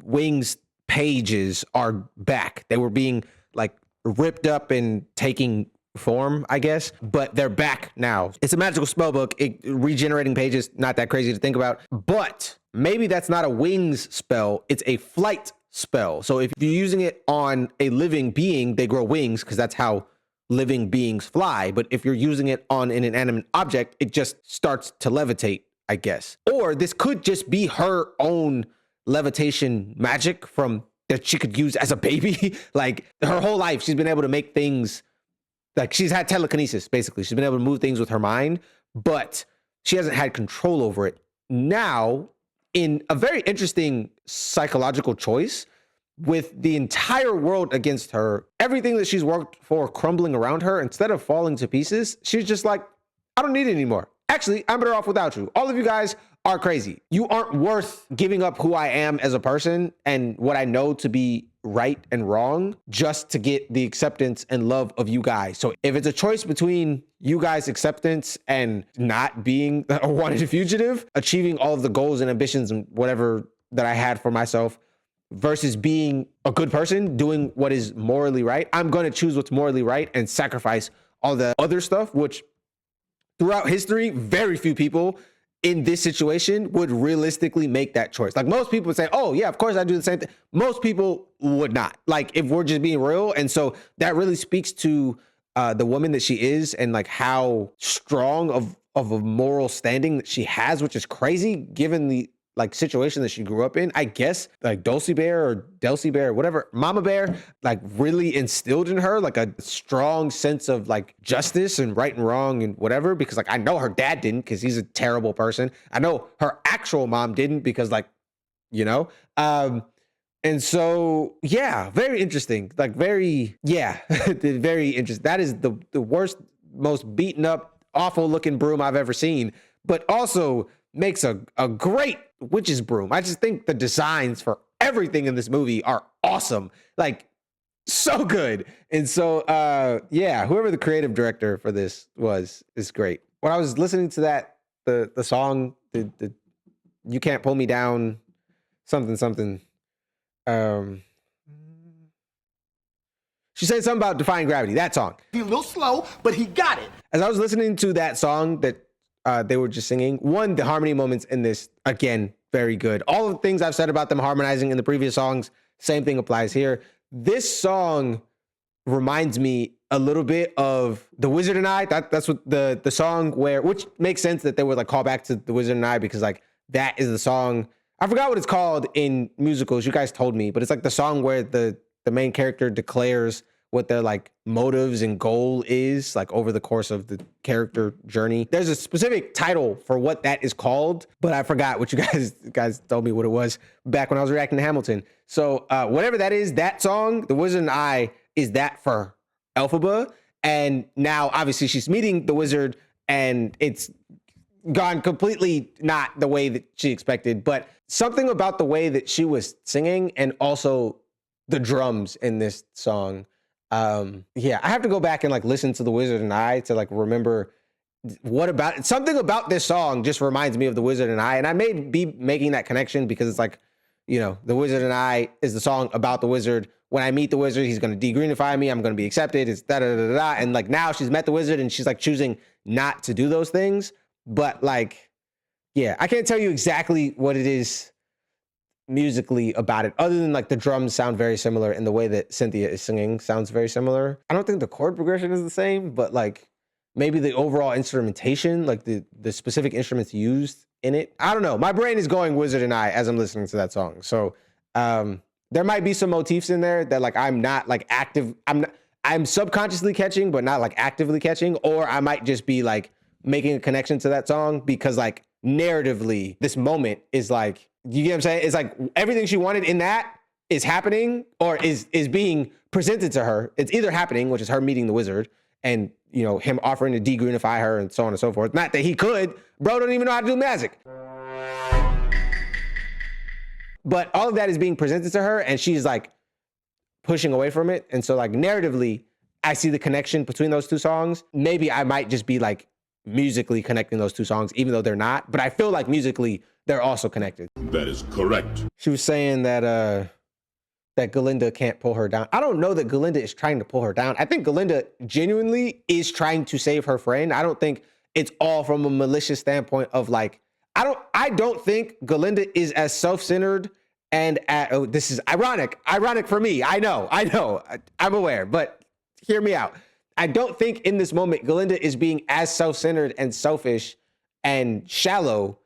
wings pages are back. They were being like ripped up and taking form, I guess, but they're back now. It's a magical spell book. Regenerating pages, not that crazy to think about, but maybe that's not a wings spell. It's a flight spell. So if you're using it on a living being, they grow wings because that's how living beings fly. But if you're using it on an inanimate object, it just starts to levitate, I guess. Or this could just be her own levitation magic from that she could use as a baby. Like her whole life, she's been able to make things. Like she's had telekinesis, basically. She's been able to move things with her mind, but she hasn't had control over it. Now, in a very interesting psychological choice, with the entire world against her, everything that she's worked for crumbling around her, instead of falling to pieces, she's just like, I don't need it anymore. Actually, I'm better off without you. All of you guys are crazy. You aren't worth giving up who I am as a person and what I know to be right and wrong just to get the acceptance and love of you guys. So if it's a choice between you guys' acceptance and not being a wanted fugitive, achieving all of the goals and ambitions and whatever that I had for myself versus being a good person, doing what is morally right, I'm going to choose what's morally right and sacrifice all the other stuff, which throughout history, very few people in this situation would realistically make that choice. Like most people would say, oh yeah, of course I do the same thing. Most people would not, like if we're just being real. And so that really speaks to the woman that she is and like how strong of a moral standing that she has, which is crazy given the like situation that she grew up in. I guess like Dulcie Bear or Delcy Bear, whatever, Mama Bear, like really instilled in her like a strong sense of like justice and right and wrong and whatever, because like I know her dad didn't because he's a terrible person. I know her actual mom didn't because like, you know, and so, yeah, very interesting, like very interesting. That is the worst, most beaten up, awful looking broom I've ever seen, but also makes a great witch's broom. I just think the designs for everything in this movie are awesome, like so good. And so, yeah, whoever the creative director for this is great. When I was listening to that, the song, the You Can't Pull Me Down, something. She said something about Defying Gravity, that song. He's a little slow, but he got it. As I was listening to that song that they were just singing, one, the harmony moments in this, again, very good. All of the things I've said about them harmonizing in the previous songs, same thing applies here. This song reminds me a little bit of The Wizard and I. That's what the song where, which makes sense that they would like call back to The Wizard and I, because like that is the song. I forgot what it's called in musicals. You guys told me, but it's like the song where the main character declares what their like motives and goal is like over the course of the character journey. There's a specific title for what that is called, but I forgot what you guys told me what it was back when I was reacting to Hamilton. So whatever that is, that song, The Wizard and I, is that for Elphaba. And now obviously she's meeting the wizard and it's gone completely not the way that she expected, but something about the way that she was singing and also the drums in this song. Yeah, I have to go back and like listen to The Wizard and I to like remember what about something about this song just reminds me of The Wizard and I. And I may be making that connection because it's like, you know, The Wizard and I is the song about the wizard. When I meet the wizard, he's going to degreenify me. I'm going to be accepted. It's da da da da. And like now she's met the wizard and she's like choosing not to do those things. But like, yeah, I can't tell you exactly what it is musically about it, other than like the drums sound very similar and the way that Cynthia is singing sounds very similar. I don't think the chord progression is the same, but like maybe the overall instrumentation, like the specific instruments used in it. I don't know. My brain is going Wizard and I as I'm listening to that song. So there might be some motifs in there that like I'm not like active. I'm subconsciously catching, but not like actively catching, or I might just be like making a connection to that song because like narratively this moment is like, you get what I'm saying? It's like everything she wanted in that is happening or is being presented to her. It's either happening, which is her meeting the wizard and you know, him offering to degreenify her and so on and so forth. Not that he could. Bro don't even know how to do magic. But all of that is being presented to her, and she's like pushing away from it. And so like narratively, I see the connection between those two songs. Maybe I might just be like musically connecting those two songs, even though they're not. But I feel like musically, they're also connected. That is correct. She was saying that that Galinda can't pull her down. I don't know that Galinda is trying to pull her down. I think Galinda genuinely is trying to save her friend. I don't think it's all from a malicious standpoint of like, I don't think Galinda is as self-centered and oh, this is ironic for me. I know, I'm aware, but hear me out. I don't think in this moment Galinda is being as self-centered and selfish and shallow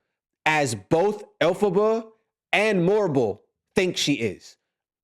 as both Elphaba and Morrible think she is.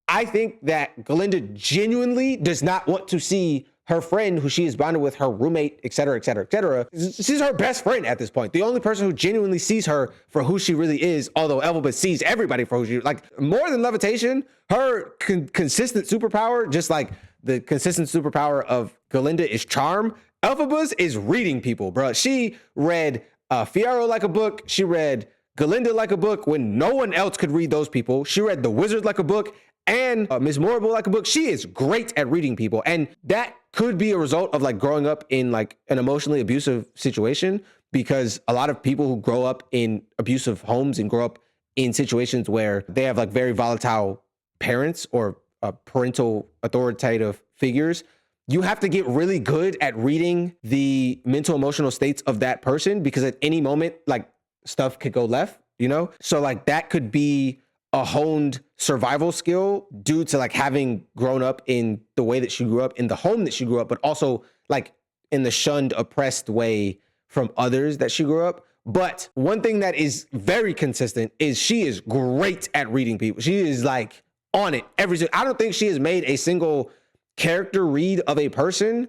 I think that Galinda genuinely does not want to see her friend who she is bonded with, her roommate, et cetera, et cetera, et cetera. She's her best friend at this point. The only person who genuinely sees her for who she really is, although Elphaba sees everybody for who she, like more than levitation, her consistent superpower, just like the consistent superpower of Galinda is charm. Elphaba's is reading people, bro. She read Fiyero like a book. She read Galinda like a book when no one else could read those people. She read The Wizard like a book and Ms. Morrible like a book. She is great at reading people. And that could be a result of like growing up in like an emotionally abusive situation, because a lot of people who grow up in abusive homes and grow up in situations where they have like very volatile parents or parental authoritative figures, you have to get really good at reading the mental emotional states of that person, because at any moment, like stuff could go left, you know? So like that could be a honed survival skill due to like having grown up in the way that she grew up, in the home that she grew up, but also like in the shunned, oppressed way from others that she grew up. But one thing that is very consistent is she is great at reading people. She is like on it every single. I don't think she has made a single character read of a person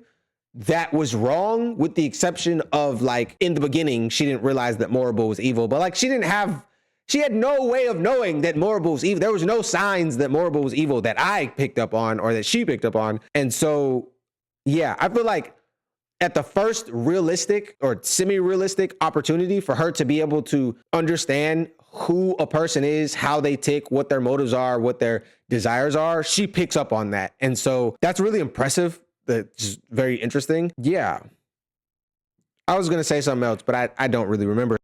that was wrong, with the exception of like in the beginning, she didn't realize that Morrible was evil, but like she had no way of knowing that Morrible was evil. There was no signs that Morrible was evil that I picked up on or that she picked up on. And so, yeah, I feel like at the first realistic or semi-realistic opportunity for her to be able to understand who a person is, how they tick, what their motives are, what their desires are, she picks up on that. And so that's really impressive. That's very interesting. Yeah. I was going to say something else, but I don't really remember.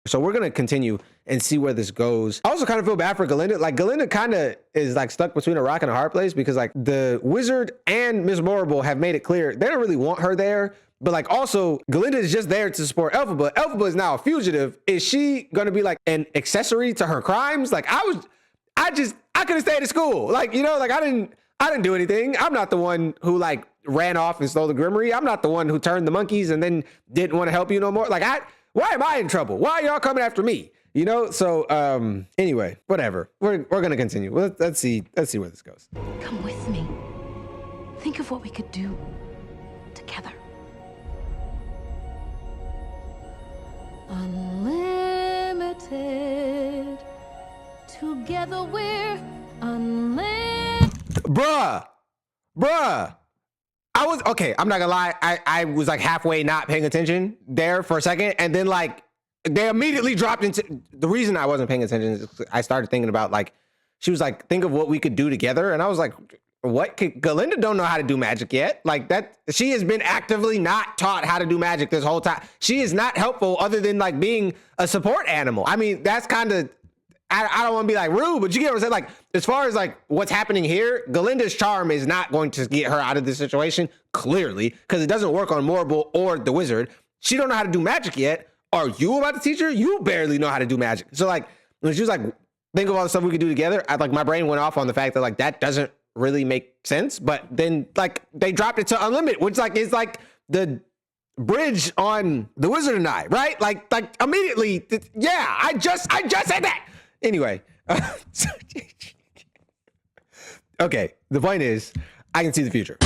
So we're going to continue and see where this goes. I also kind of feel bad for Galinda. Like Galinda kind of is like stuck between a rock and a hard place, because like the Wizard and Ms. Morrible have made it clear they don't really want her there. But like also Galinda is just there to support Elphaba. Elphaba is now a fugitive. Is she going to be like an accessory to her crimes? Like I could have stayed at school. Like, you know, like I didn't do anything. I'm not the one who like ran off and stole the Grimmerie. I'm not the one who turned the monkeys and then didn't want to help you no more. Like why am I in trouble? Why are y'all coming after me? You know? So anyway, whatever. We're gonna continue. Let's see where this goes. Come with me. Think of what we could do together. Unlimited. Together we're unlimited. Bruh. I'm not gonna lie. I was like halfway not paying attention there for a second. And then like they immediately dropped into, the reason I wasn't paying attention is I started thinking about like, she was like, think of what we could do together. And I was like, what? Galinda don't know how to do magic yet. Like that, she has been actively not taught how to do magic this whole time. She is not helpful other than like being a support animal. I mean, that's kind of, I don't want to be like rude, but you get what I'm saying? Like, as far as like what's happening here, Galinda's charm is not going to get her out of this situation, clearly, because it doesn't work on Morrible or the Wizard. She don't know how to do magic yet. Are you about to teach her? You barely know how to do magic. So like, when she was like, think of all the stuff we could do together, my brain went off on the fact that like, that doesn't really make sense. But then like, they dropped it to unlimited, which like is like the bridge on the Wizard and I, right? Like immediately, yeah, I just said that. Anyway, okay, the point is, I can see the future.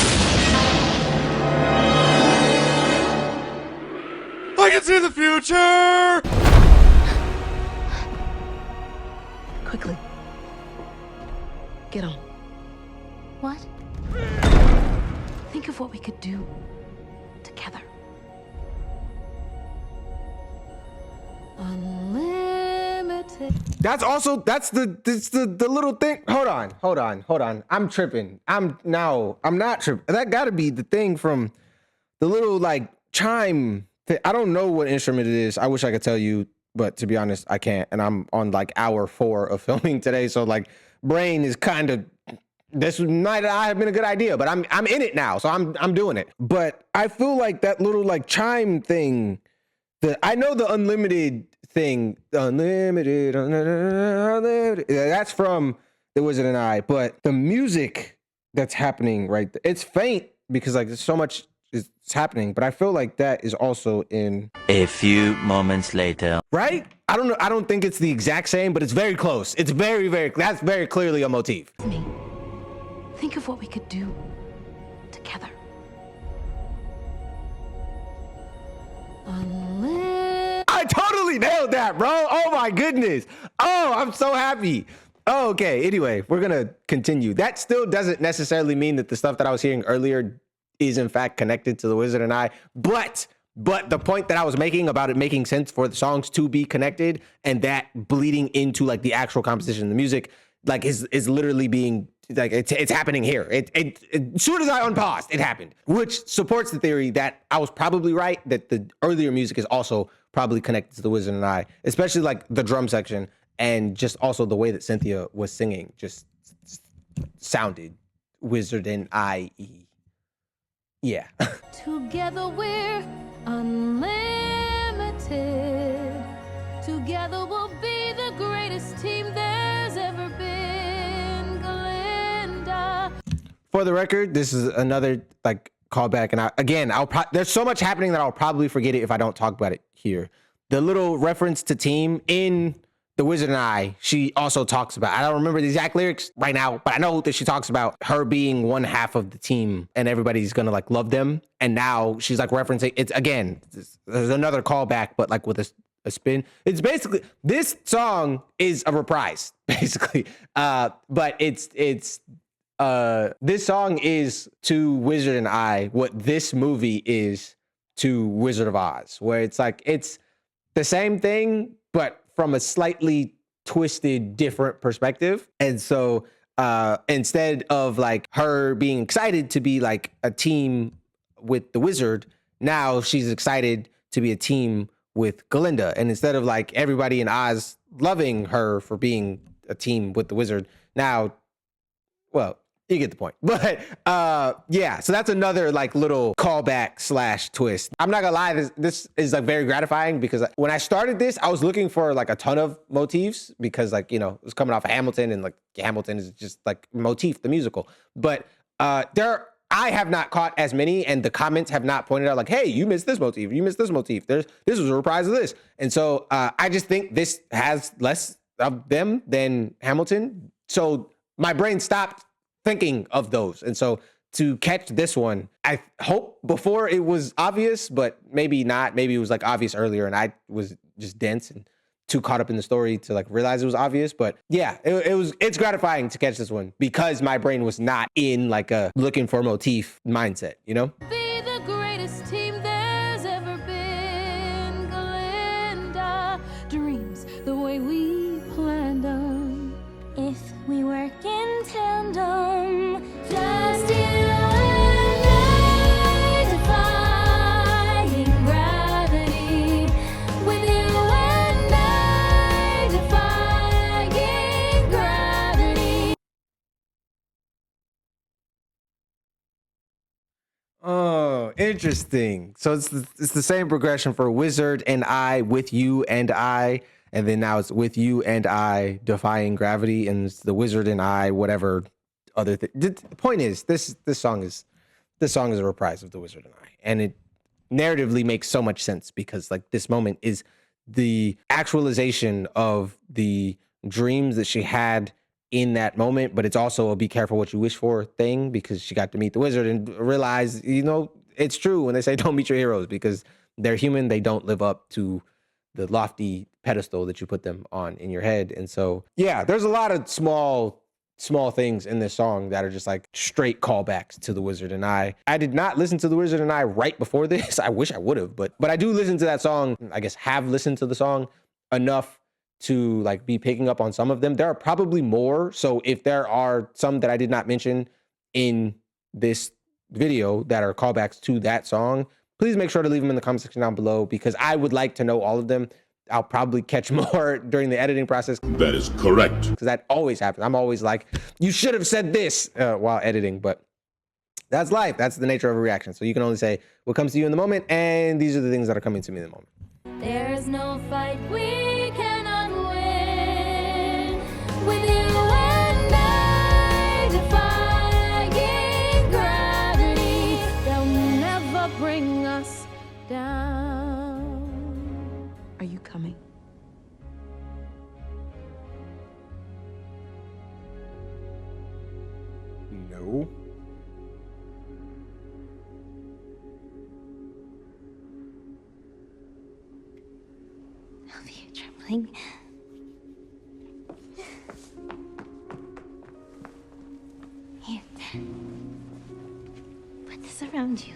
I can see the future! Quickly. Get on. What? Think of what we could do together. Unlimited. That's the little thing. Hold on. I'm tripping. I'm not tripping. That gotta be the thing from the little like chime. I don't know what instrument it is. I wish I could tell you, but to be honest, I can't. And I'm on like hour 4 of filming today, so like brain is kind of. This might not have been a good idea, but I'm in it now, so I'm doing it. But I feel like that little like chime thing. I know the unlimited thing, unlimited. That's from The Wizard and I. But the music that's happening right there, it's faint because like there's so much is happening. But I feel like that is also in A few moments later. right. I don't know. I don't think it's the exact same, but it's very close. It's very that's very clearly a motif. Me. Think of what we could do together. I totally nailed that, bro. Oh my goodness. Oh, I'm so happy. Oh, okay. Anyway, we're gonna continue. That still doesn't necessarily mean that the stuff that I was hearing earlier is in fact connected to The Wizard and I, but the point that I was making about it making sense for the songs to be connected and that bleeding into like the actual composition, the music, like is literally being like it's happening here. As soon as I unpaused, it happened, which supports the theory that I was probably right, that the earlier music is also probably connected to The Wizard and I, especially like the drum section and just also the way that Cynthia was singing just sounded Wizard and I-y. Yeah. Together we're unlimited. Together we'll be the greatest team there's ever been. Glinda. For the record, this is another like callback, and I'll there's so much happening that I'll probably forget it if I don't talk about it here. The little reference to team in The Wizard and I, she also talks about, I don't remember the exact lyrics right now, but I know that she talks about her being one half of the team and everybody's gonna like love them. And now she's like referencing, it's again, there's another callback, but like with a spin. It's basically, this song is a reprise, basically. But this song is to Wizard and I what this movie is to Wizard of Oz, where it's like, it's the same thing, but from a slightly twisted, different perspective. And so instead of like her being excited to be like a team with the wizard, now she's excited to be a team with Glinda. And instead of like everybody in Oz loving her for being a team with the wizard, now, well, you get the point. But yeah, so that's another like little callback / twist. I'm not gonna lie, this is like very gratifying because when I started this, I was looking for like a ton of motifs because like, you know, it was coming off of Hamilton and like Hamilton is just like motif, the musical. But I have not caught as many, and the comments have not pointed out like, hey, you missed this motif, you missed this motif. This was a reprise of this. And so I just think this has less of them than Hamilton. So my brain stopped thinking of those. And so to catch this one, I hope before it was obvious, but maybe not. Maybe it was like obvious earlier and I was just dense and too caught up in the story to like realize it was obvious. But yeah, it's gratifying to catch this one because my brain was not in like a looking for motif mindset, you know? Be the greatest team there's ever been. Glinda. Dreams the way we planned them. If we work in tandem, Just you and I, defying gravity. With you and I, defying gravity. Oh, interesting. So it's the same progression for Wizard and I, with you and I, and then now it's with you and I, defying gravity, and it's the Wizard and I, whatever other thing. The point is, this song is a reprise of the Wizard and I, and it narratively makes so much sense because like this moment is the actualization of the dreams that she had in that moment, but it's also a be careful what you wish for thing because she got to meet the wizard and realize, you know, it's true when they say don't meet your heroes because they're human, they don't live up to the lofty pedestal that you put them on in your head. And so, yeah, there's a lot of small small things in this song that are just like straight callbacks to The Wizard and I did not listen to The Wizard and I right before this. I wish I would have, but I do listen to that song. I guess have listened to the song enough to like be picking up on some of them. There are probably more. So if there are some that I did not mention in this video that are callbacks to that song, please make sure to leave them in the comment section down below, because I would like to know all of them. I'll probably catch more during the editing process. That is correct. Because that always happens. I'm always like, you should have said this while editing, but that's life. That's the nature of a reaction. So you can only say what comes to you in the moment, and these are the things that are coming to me in the moment. There's no fight we cannot win. With you and I, defying gravity, they'll never bring us down. Are you coming? No. I'll be here trembling. Here. Put this around you.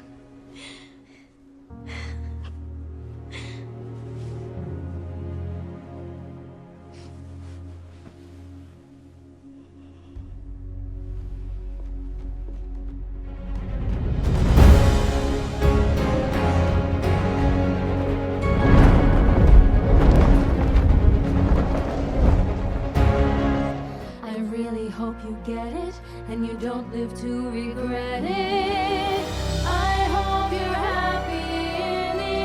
Hope you get it, and you don't live to regret it. I hope you're happy in the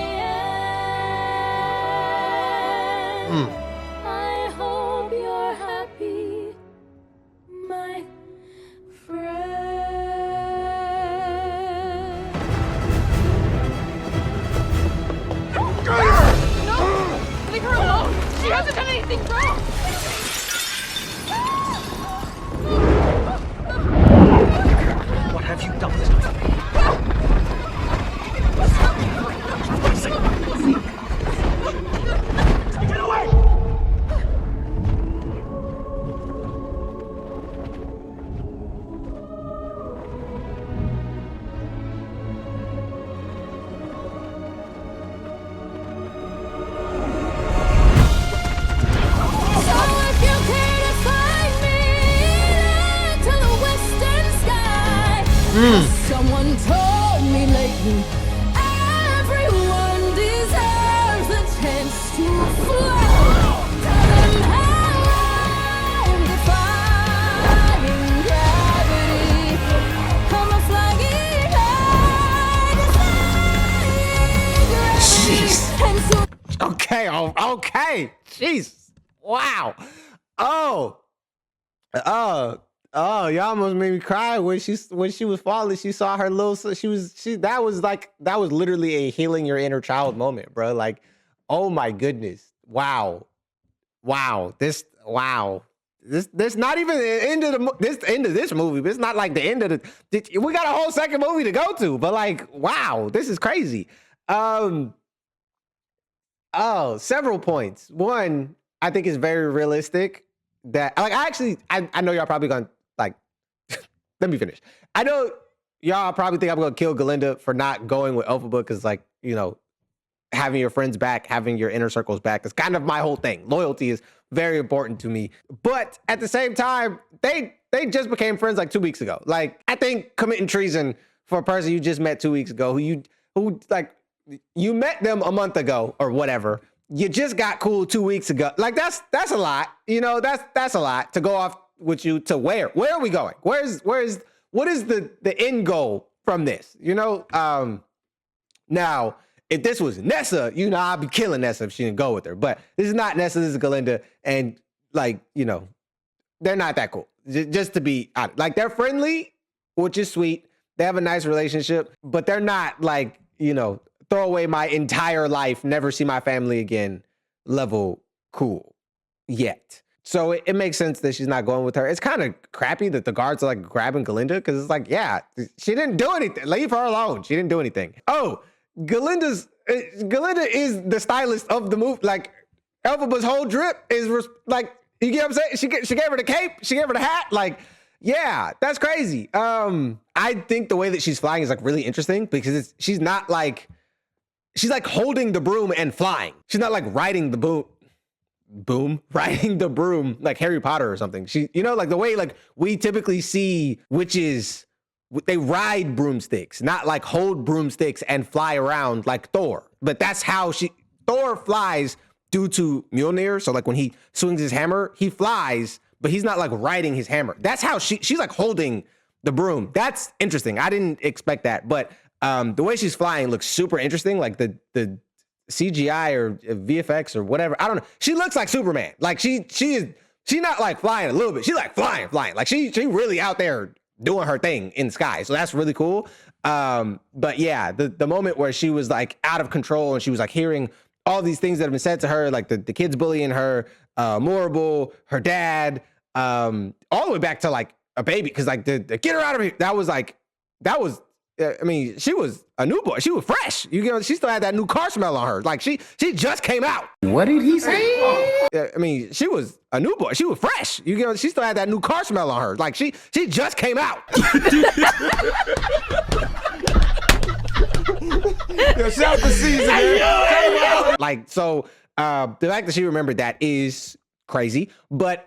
end. I hope you're happy, my friend. No! Leave her alone! She hasn't done anything wrong! What have you done? Get away! Someone told me lately, everyone deserves a chance to fly. Tell them how I'm defying gravity. Come a flying high, Okay. Jeez. Wow. Oh, y'all almost made me cry when she was falling. She saw her little, that was literally a healing your inner child moment, bro. Like, oh my goodness. Wow. This not even the end of this movie, but it's not like the end of we got a whole second movie to go to, but like, wow, this is crazy. Several points. One, I think is very realistic that like, I know y'all probably gonna like, let me finish. I know y'all probably think I'm gonna kill Galinda for not going with Elphaba, because like, you know, having your friends back, having your inner circles back is kind of my whole thing. Loyalty is very important to me. But at the same time, they just became friends like 2 weeks ago. Like, I think committing treason for a person you just met 2 weeks ago, who like, you met them a month ago or whatever, you just got cool 2 weeks ago. Like, that's a lot. You know, that's a lot to go off with you to where are we going? What is the end goal from this? You know, now, if this was Nessa, you know, I'd be killing Nessa if she didn't go with her. But this is not Nessa, this is Galinda. And like, you know, they're not that cool. Just to be honest. Like, they're friendly, which is sweet. They have a nice relationship, but they're not like, you know, throw away my entire life, never see my family again level cool yet. So it makes sense that she's not going with her. It's kind of crappy that the guards are like grabbing Galinda, because it's like, yeah, she didn't do anything. Leave her alone. She didn't do anything. Oh, Galinda is the stylist of the movie. Like, Elphaba's whole drip is like, You get what I'm saying? She gave her the cape. She gave her the hat. Like, yeah, that's crazy. I think the way that she's flying is like really interesting because she's not like, she's like holding the broom and flying. She's not like riding the riding the broom like Harry Potter or something. She, you know, like the way like we typically see witches, they ride broomsticks, not like hold broomsticks and fly around like Thor. But that's how Thor flies due to Mjolnir. So like when he swings his hammer, he flies, but he's not like riding his hammer. That's how she's like holding the broom. That's interesting. I didn't expect that, but the way she's flying looks super interesting. Like the CGI or VFX or whatever. I don't know. She looks like Superman. Like she's not like flying a little bit. She's like flying. Like she really out there doing her thing in the sky. So that's really cool. But yeah, the moment where she was like out of control and she was like hearing all these things that have been said to her, like the kids bullying her, Morrible, her dad, all the way back to like a baby. Cause like the get her out of here. That was I mean, she was a newborn. She was fresh. You know, she still had that new car smell on her. Like she just came out. What did he say? I mean, she was a newborn. She was fresh. You know, she still had that new car smell on her. Like she just came out. Yourself the season. Like, so the fact that she remembered that is crazy. But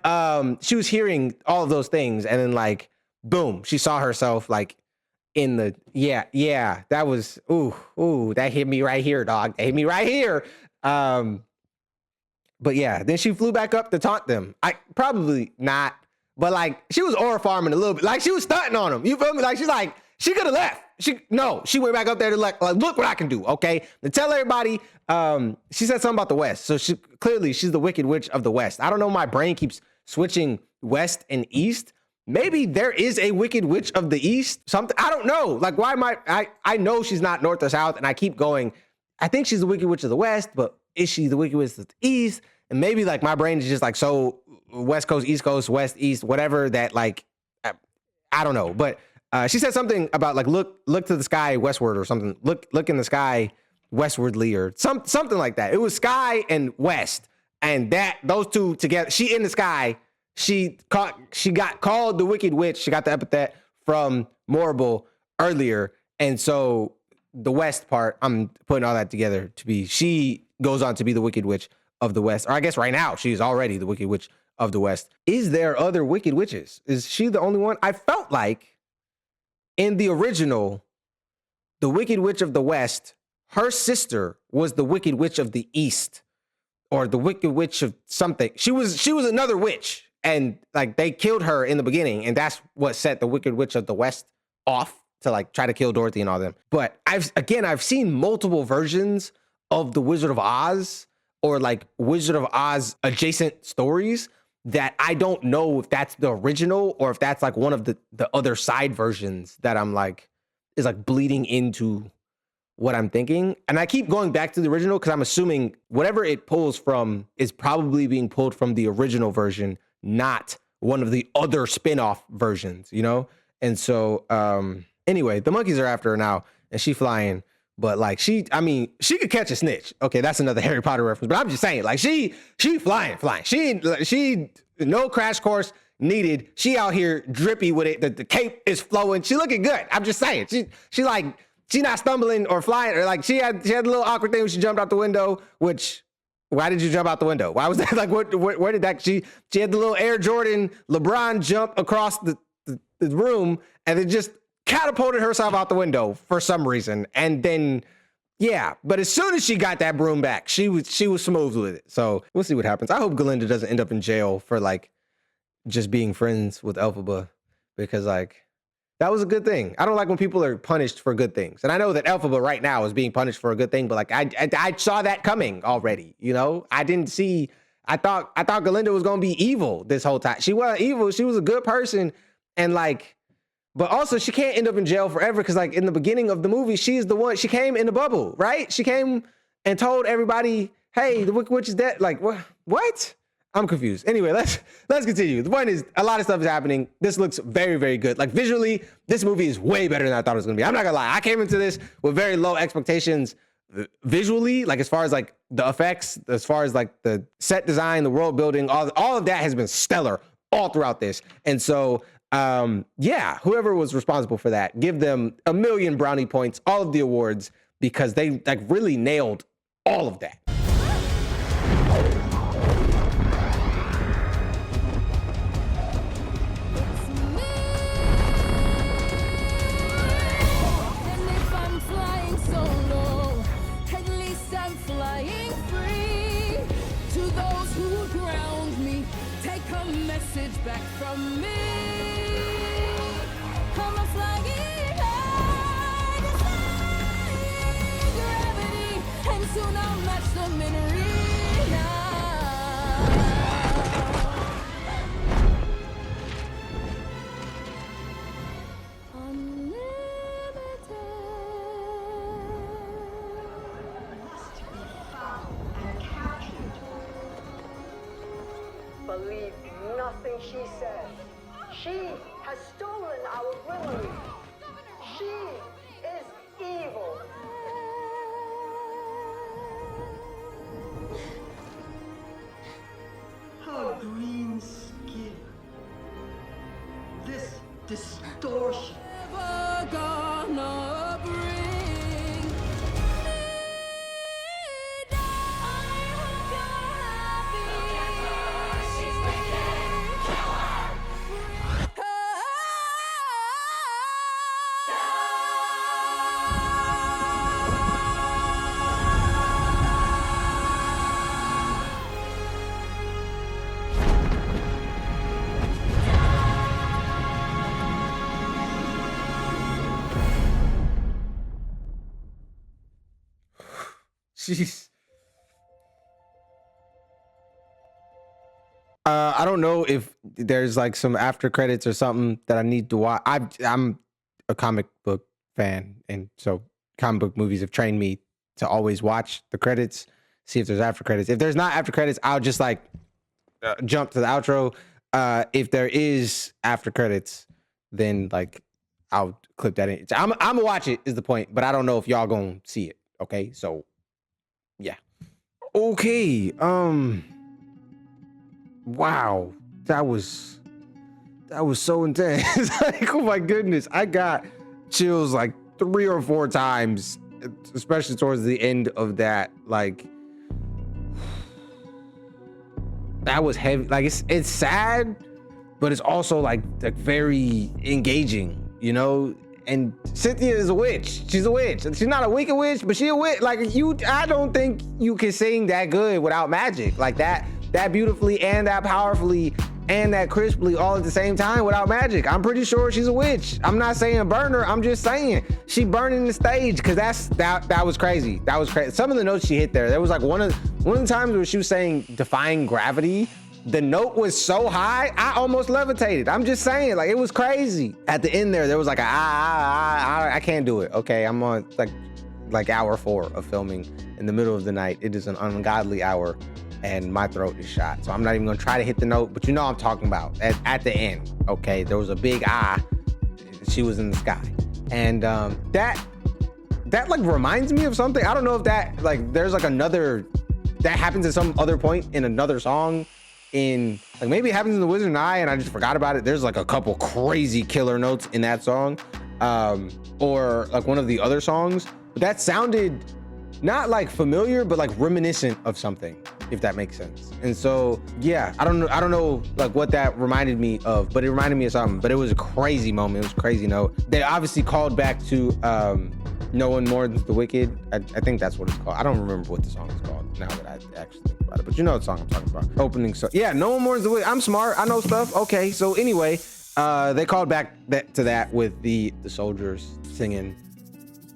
she was hearing all of those things, and then like, boom, she saw herself like in the that was that hit me right here, dog. That hit me right here. But yeah, then she flew back up to taunt them. I probably not, but like she was aura farming a little bit. Like she was stunting on them. You feel me? Like she could have left. She went back up there to like look what I can do. Okay, to tell everybody. She said something about the West. So she's the Wicked Witch of the West. I don't know. My brain keeps switching West and East. Maybe there is a Wicked Witch of the East. Something, I don't know. Like, why am I know she's not North or South, and I keep going, I think she's the Wicked Witch of the West, but is she the Wicked Witch of the East? And maybe like my brain is just like so West Coast, East Coast, West, East, whatever, that like, I don't know. But she said something about like, look to the sky westward or something. Look in the sky westwardly or something like that. It was sky and west, and those two together, she in the sky. She got called the Wicked Witch. She got the epithet from Morrible earlier. And so the West part, I'm putting all that together to be, she goes on to be the Wicked Witch of the West. Or I guess right now she's already the Wicked Witch of the West. Is there other Wicked Witches? Is she the only one? I felt like in the original, the Wicked Witch of the West, her sister was the Wicked Witch of the East, or the Wicked Witch of something. She was another witch. And like they killed her in the beginning, and that's what set the Wicked Witch of the West off to like try to kill Dorothy and all them. But I've seen multiple versions of the Wizard of Oz or like Wizard of Oz adjacent stories that I don't know if that's the original or if that's like one of the other side versions that I'm like is like bleeding into what I'm thinking. And I keep going back to the original because I'm assuming whatever it pulls from is probably being pulled from the original version, not one of the other spin-off versions, you know? And so, anyway, the monkeys are after her now, and she flying, but like she could catch a snitch. Okay, that's another Harry Potter reference, but I'm just saying, like she flying. She no crash course needed. She out here drippy with it. The cape is flowing. She looking good. I'm just saying. She not stumbling or flying, or like she had a little awkward thing when she jumped out the window, which, why did you jump out the window? Why was that? Like, where did that? She had the little Air Jordan LeBron jump across the room, and then just catapulted herself out the window for some reason. And then, yeah, but as soon as she got that broom back, she was smooth with it. So we'll see what happens. I hope Glinda doesn't end up in jail for like just being friends with Elphaba, because like that was a good thing. I don't like when people are punished for good things. And I know that Elphaba right now is being punished for a good thing, but like I saw that coming already, you know? I thought Glinda was going to be evil this whole time. She wasn't evil. She was a good person. And like, but also she can't end up in jail forever, because like in the beginning of the movie, she's the one, she came in the bubble, right? She came and told everybody, hey, the Wicked Witch is dead. Like, what? I'm confused. Anyway, let's continue. The point is, a lot of stuff is happening. This looks very, very good. Like visually, this movie is way better than I thought it was gonna be. I'm not gonna lie. I came into this with very low expectations visually, like as far as like the effects, as far as like the set design, the world building, all of that has been stellar all throughout this. And so yeah, whoever was responsible for that, give them 1,000,000 brownie points, all of the awards, because they like really nailed all of that. Back from me, I'm a flying high, defying gravity, and soon I'll match the Grimmerie. Must be found and captured. Believe nothing she says. She has stolen our Grimmerie. She is evil. Her green skin. This distortion. Never gonna bring me down. I hope you're happy. She's wicked. Kill her. Jeez. I don't know if there's like some after credits or something that I need to watch. I'm a comic book fan, and so comic book movies have trained me to always watch the credits, see if there's after credits. If there's not after credits, I'll just like jump to the outro. If there is after credits, then like I'll clip that in. I'm gonna watch it is the point, but I don't know if y'all gonna see it. Okay, so yeah. Okay. Wow, that was so intense. Like, oh my goodness, I got chills like 3 or 4 times, especially towards the end of that. Like, that was heavy. Like, it's sad, but it's also like very engaging, you know. And Cynthia is a witch. She's a witch. She's not a wicked witch, but she a witch. Like, I don't think you can sing that good without magic. Like that beautifully and that powerfully and that crisply all at the same time without magic. I'm pretty sure she's a witch. I'm not saying burn her. I'm just saying she burning the stage, because that was crazy. That was crazy. Some of the notes she hit there was like one of the times where she was saying defying gravity. The note was so high, I almost levitated. I'm just saying, like, it was crazy. At the end there was like I can't do it. Okay, I'm on like hour 4 of filming in the middle of the night. It is an ungodly hour, and my throat is shot. So I'm not even gonna try to hit the note, but you know what I'm talking about. At the end, okay, there was a big she was in the sky. And that like reminds me of something. I don't know if that, like, there's like another, that happens at some other point in another song. In like, maybe it happens in The Wizard and I, and I just forgot about it. There's like a couple crazy killer notes in that song, or like one of the other songs. But that sounded not like familiar, but like reminiscent of something, if that makes sense. And so yeah, I don't know like what that reminded me of, but it reminded me of something. But it was a crazy moment. It was a crazy note. They obviously called back to No One Mourns the Wicked. I think that's what it's called. I don't remember what the song is called now that I actually think about it, but you know what song I'm talking about. Opening song. Yeah, No One Mourns the Wicked. I'm smart. I know stuff. Okay, so anyway, they called back to that with the soldiers singing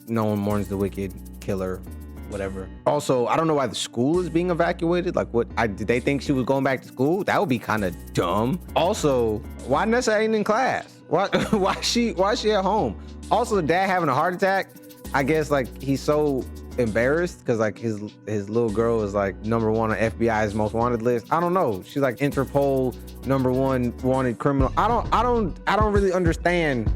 No One Mourns the Wicked, killer, whatever. Also, I don't know why the school is being evacuated. Like, did they think she was going back to school? That would be kind of dumb. Also, why Nessa ain't in class? Why she at home? Also, the dad having a heart attack. I guess like he's so embarrassed because like his little girl is like #1 on FBI's most wanted list. I don't know. She's like Interpol #1 wanted criminal. I don't really understand.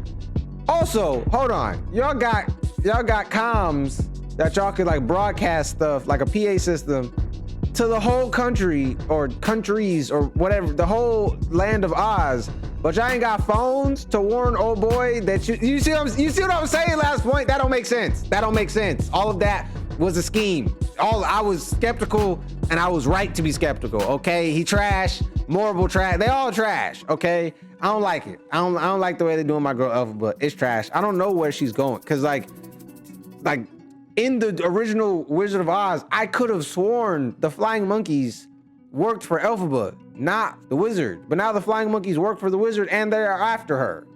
Also, hold on. Y'all got comms that y'all could like broadcast stuff like a PA system to the whole country or countries or whatever, the whole land of Oz, but y'all ain't got phones to warn old boy that you see what I'm saying? Last point, that don't make sense. That don't make sense. All of that was a scheme. I was skeptical and I was right to be skeptical. Okay, he trash, Morrible trash, they all trash. Okay, I don't like it. I don't like the way they're doing my girl Alpha, but it's trash. I don't know where she's going because like in the original Wizard of Oz, I could have sworn the flying monkeys worked for Elphaba, not the wizard. But now the flying monkeys work for the wizard and they're after her.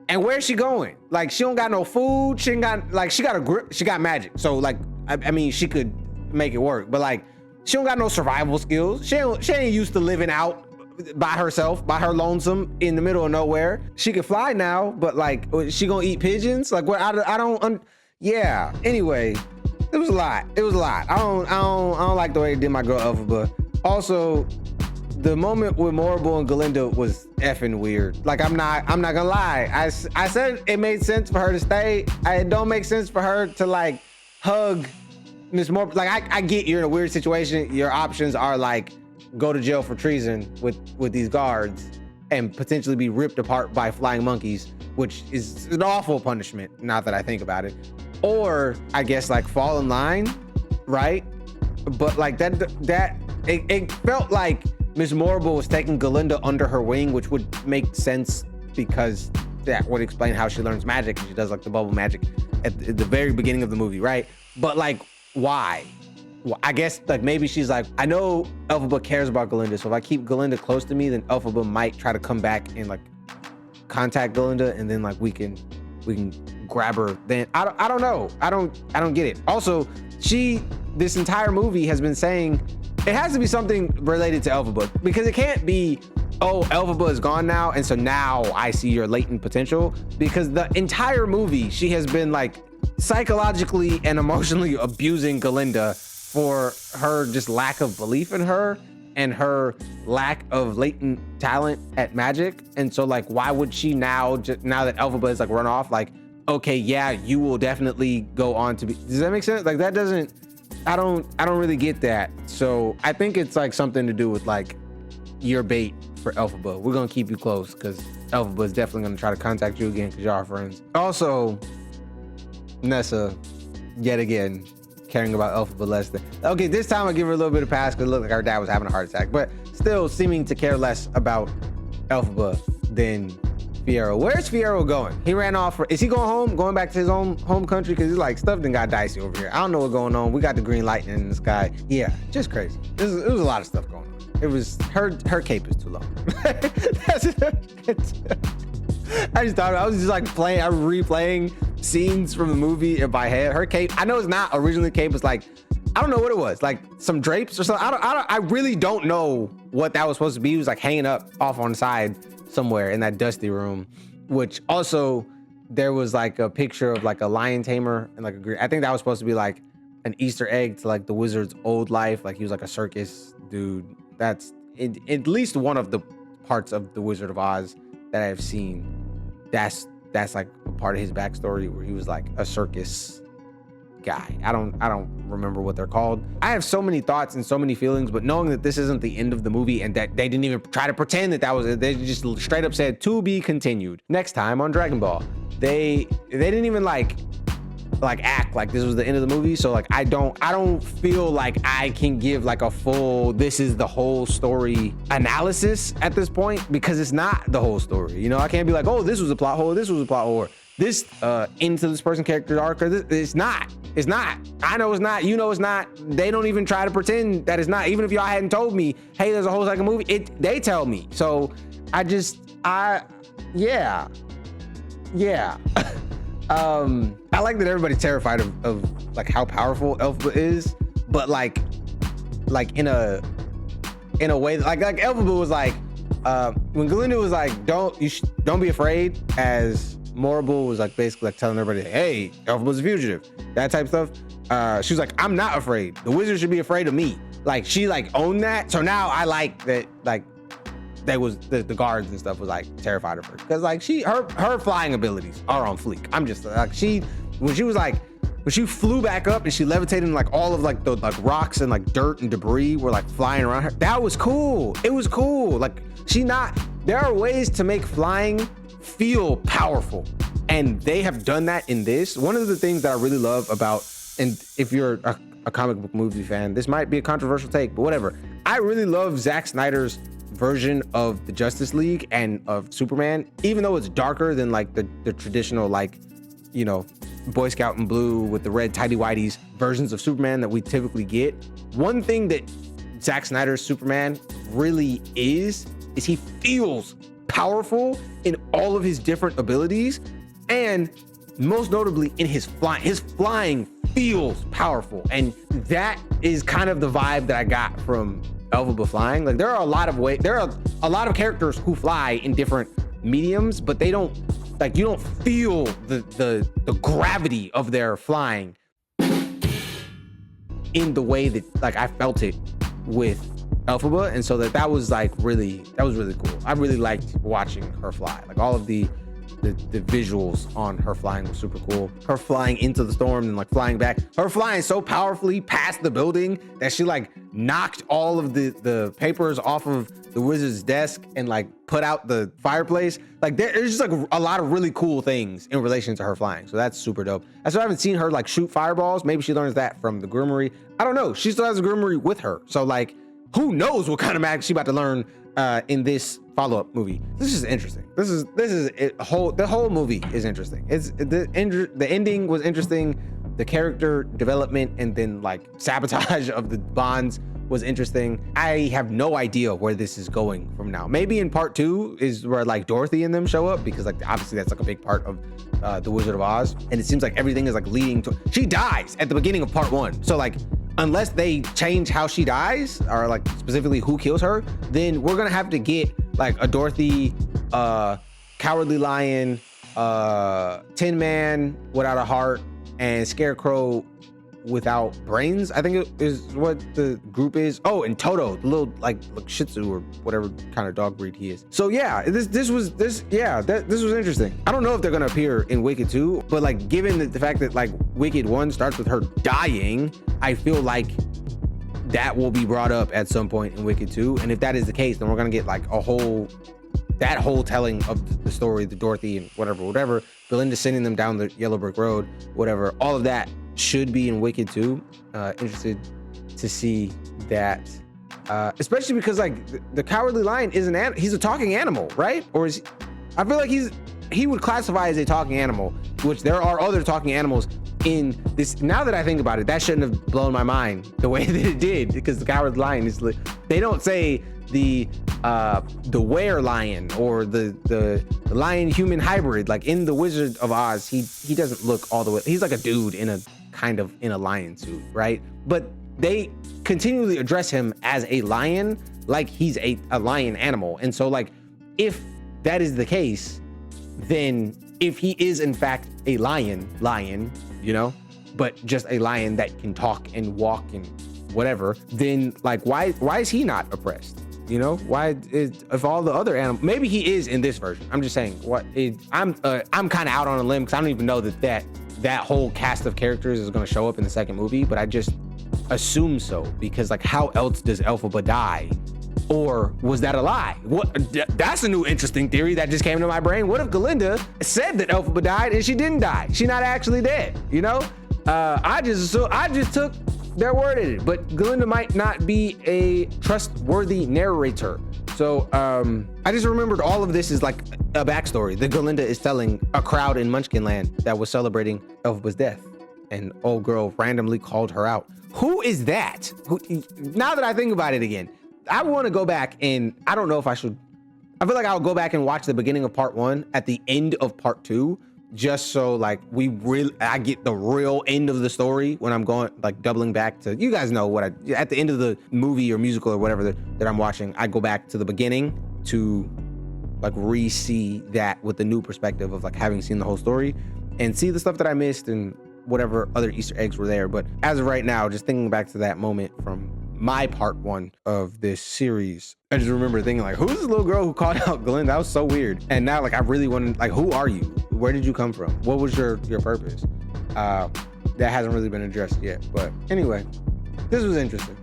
And where's she going? Like, she don't got no food. She ain't got, like, she got a grip. She got magic. So, like, I mean, she could make it work. But, like, she don't got no survival skills. She ain't used to living out by herself, by her lonesome in the middle of nowhere. She can fly now, but, like, she gonna eat pigeons? Like, what? I don't... Yeah. Anyway, it was a lot. It was a lot. I don't like the way they did my girl Elphaba. Also, the moment with Morrible and Galinda was effing weird. Like, I'm not gonna lie. I said it made sense for her to stay. It don't make sense for her to like hug Miss Morrible. Like, I get you're in a weird situation. Your options are like go to jail for treason with these guards and potentially be ripped apart by flying monkeys, which is an awful punishment. Now that I think about it. Or I guess like fall in line, right? But like it felt like Miss Morrible was taking Galinda under her wing, which would make sense because that would explain how she learns magic. She does like the bubble magic at the very beginning of the movie, right? But like, why? Well, I guess like maybe she's like, I know Elphaba cares about Galinda, so if I keep Galinda close to me, then Elphaba might try to come back and like contact Galinda, and then like we can grab her. Then I don't know. I don't get it. Also, this entire movie has been saying it has to be something related to Elphaba, because it can't be, oh, Elphaba is gone now, and so now I see your latent potential, because the entire movie she has been like psychologically and emotionally abusing Galinda for her just lack of belief in her and her lack of latent talent at magic. And so like, why would she now that Elphaba is like run off, like, okay, yeah, you will definitely go on to be, does that make sense? Like, that doesn't, I don't really get that. So I think it's like something to do with like your bait for Elphaba. We're gonna keep you close because Elphaba is definitely gonna try to contact you again because y'all are friends. Also, Nessa, yet again, caring about Elphaba less than, okay, this time I give her a little bit of pass because it looked like her dad was having a heart attack, but still seeming to care less about Elphaba than Fiyero. Where's Fiyero going? He ran off. Is he going home? Going back to his own home country? Because he's like, stuff done got dicey over here. I don't know what's going on. We got the green lightning in the sky. Yeah, just crazy. It was a lot of stuff going on. It was her cape is too long. I just thought I was just like replaying scenes from the movie in my head. Her cape, I know it's not originally cape, it's like, I don't know what it was, like some drapes or something. I really don't know what that was supposed to be. It was like hanging up off on the side somewhere in that dusty room, which also there was like a picture of like a lion tamer and like I think that was supposed to be like an Easter egg to like the wizard's old life. Like he was like a circus dude. That's at least one of the parts of the Wizard of Oz that I've seen. That's like a part of his backstory where he was like a circus guy. I don't remember what they're called. I have so many thoughts and so many feelings, but knowing that this isn't the end of the movie and that they didn't even try to pretend that was it, they just straight up said to be continued. Next time on Dragon Ball, they didn't even like act like this was the end of the movie. So like I don't feel like I can give like a full this is the whole story analysis at this point, because it's not the whole story. You know, I can't be like, oh, this was a plot hole, this was a plot hole, this into this person character arc, or this. It's not. I know it's not. You know it's not. They don't even try to pretend that it's not. Even if y'all hadn't told me, hey, there's a whole second movie, they tell me. So yeah. I like that everybody's terrified of like how powerful Elphaba is, but like in a way that, like Elphaba was like when Galinda was like don't be afraid, as Morrible was like basically like telling everybody, hey, Elphaba's a fugitive, that type of stuff. She was like, I'm not afraid. The wizard should be afraid of me. Like she like owned that. So now I like that, like they was the guards and stuff was like terrified of her, because like her flying abilities are on fleek. I'm just like when she was like But she flew back up and she levitated and like all of like the like rocks and like dirt and debris were like flying around her. That was cool. It was cool. Like there are ways to make flying feel powerful. And they have done that in this. One of the things that I really love about, and if you're a comic book movie fan, this might be a controversial take, but whatever. I really love Zack Snyder's version of the Justice League and of Superman, even though it's darker than like the traditional, like, you know, Boy Scout in blue with the red tighty whities versions of Superman that we typically get. One thing that Zack Snyder's Superman really is he feels powerful in all of his different abilities, and most notably in his flying. His flying feels powerful, and that is kind of the vibe that I got from Elphaba flying. Like there are a lot of characters who fly in different mediums, but they don't, like, you don't feel the gravity of their flying in the way that like I felt it with Elphaba. And so that was really cool. I really liked watching her fly. Like all of the visuals on her flying was super cool. Her flying into the storm and like flying back. Her flying so powerfully past the building that she like knocked all of the papers off of the wizard's desk and like put out the fireplace. Like there's just like a lot of really cool things in relation to her flying. So that's super dope. I still haven't seen her like shoot fireballs. Maybe she learns that from the Grimmerie. I don't know. She still has a Grimmerie with her. So like, who knows what kind of magic she about to learn in this follow-up movie. This is interesting. This is the whole movie is interesting. It's the ending was interesting. The character development and then like sabotage of the bonds was interesting. I have no idea where this is going from now. Maybe in part 2 is where like Dorothy and them show up, because like obviously that's like a big part of the Wizard of Oz, and it seems like everything is like leading to, she dies at the beginning of part 1. So like, unless they change how she dies, or like specifically who kills her, then we're gonna have to get like a Dorothy, Cowardly Lion, Tin Man without a heart, and Scarecrow without brains, I think it is what the group is. Oh, and Toto, the little like Shih Tzu or whatever kind of dog breed he is. So yeah, this was interesting. I don't know if they're gonna appear in Wicked 2, but like given the fact that like Wicked 1 starts with her dying, I feel like that will be brought up at some point in Wicked 2. And if that is the case, then we're gonna get like that whole telling of the story, the Dorothy and whatever, Belinda sending them down the yellow brick road, whatever, all of that should be in Wicked 2. Interested to see that, especially because like the Cowardly Lion is he's a talking animal, right? Or is I feel like he would classify as a talking animal, which there are other talking animals in this. Now that I think about it, that shouldn't have blown my mind the way that it did, because the Cowardly Lion is like, they don't say the were lion or the lion human hybrid. Like in the Wizard of Oz, he doesn't look all the way, he's like a dude in a lion suit, right? But they continually address him as a lion, like he's a lion animal. And so like, if that is the case, then if he is in fact a lion, you know, but just a lion that can talk and walk and whatever, then like why is he not oppressed? You know, why is, if all the other animals, maybe he is in this version. I'm just saying, I'm kind of out on a limb because I don't even know that whole cast of characters is going to show up in the second movie, but I just assume so, because like how else does Elphaba die? Or was that a lie? That's a new interesting theory that just came to my brain. What if Glinda said that Elphaba died and she didn't die? She's not actually dead, you know? I just took their word at it, but Glinda might not be a trustworthy narrator. So I just remembered all of this is like a backstory that Glinda is telling a crowd in Munchkinland that was celebrating Elphaba's death, and old girl randomly called her out. Who is that? Now that I think about it again, I want to go back and I don't know if I should. I feel like I'll go back and watch the beginning of part 1 at the end of part 2, just so like I get the real end of the story when I'm going like doubling back to, you guys know what at the end of the movie or musical or whatever that I'm watching, I go back to the beginning to like re-see that with the new perspective of like having seen the whole story and see the stuff that I missed and whatever other Easter eggs were there. But as of right now, just thinking back to that moment from my part 1 of this series, I just remember thinking like, who's this little girl who called out Glinda? That was so weird. And now like I really want to, like, who are you? Where did you come from? What was your purpose? that hasn't really been addressed yet. But anyway, this was interesting.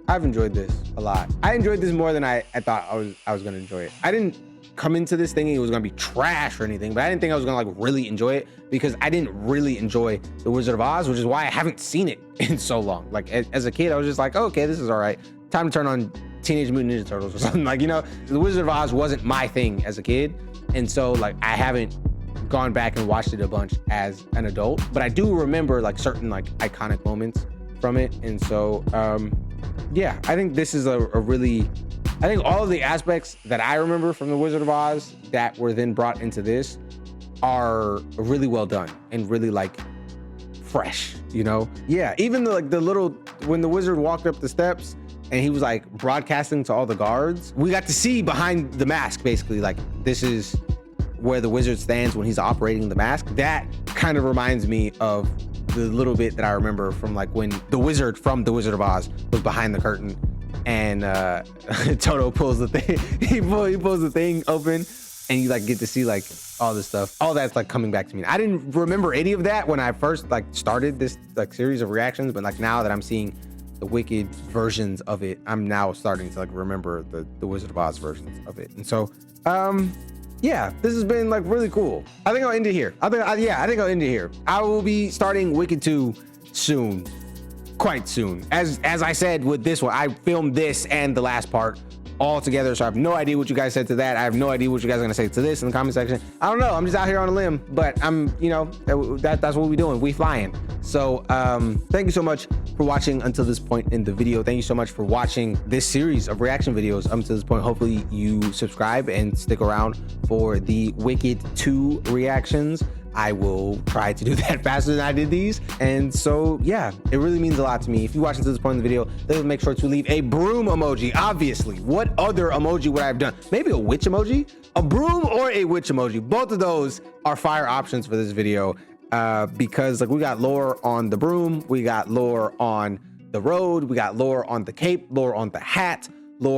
I've enjoyed this a lot. I enjoyed this more than I thought I was gonna enjoy it. I didn't come into this thinking it was gonna be trash or anything, but I didn't think I was gonna like really enjoy it because I didn't really enjoy The Wizard of Oz, which is why I haven't seen it in so long. Like as a kid, I was just like, oh, okay, this is all right. Time to turn on Teenage Mutant Ninja Turtles or something. Like, you know, The Wizard of Oz wasn't my thing as a kid. And so like I haven't gone back and watched it a bunch as an adult, but I do remember like certain like iconic moments from it. And so yeah, I think this is a really, I think all of the aspects that I remember from The Wizard of Oz that were then brought into this are really well done and really like fresh, you know? Yeah, even the little, when the wizard walked up the steps and he was like broadcasting to all the guards, we got to see behind the mask, basically, like this is where the wizard stands when he's operating the mask. That kind of reminds me of the little bit that I remember from like when the wizard from The Wizard of Oz was behind the curtain and Toto pulls the thing, he pulls the thing open and you like get to see like all this stuff. All that's like coming back to me. I didn't remember any of that when I first like started this like series of reactions, but like now that I'm seeing the Wicked versions of it, I'm now starting to like remember the Wizard of Oz versions of it. And so yeah, this has been like really cool. I think I'll end it here. I think I'll end it here. I will be starting Wicked 2 soon, quite soon. As I said with this one, I filmed this and the last part all together, so I have no idea what you guys said to that. I have no idea what you guys are gonna say to this in the comment section. I don't know. I'm just out here on a limb, but I'm, you know, that's what we doing. We flying. So thank you so much for watching until this point in the video. Thank you so much for watching this series of reaction videos up to this point. Hopefully you subscribe and stick around for the Wicked 2 reactions. I will try to do that faster than I did these. And so, yeah, it really means a lot to me. If you're watching to this point in the video, then make sure to leave a broom emoji. Obviously, what other emoji would I have done? Maybe a witch emoji? A broom or a witch emoji. Both of those are fire options for this video because like we got lore on the broom, we got lore on the road, we got lore on the cape, lore on the hat, we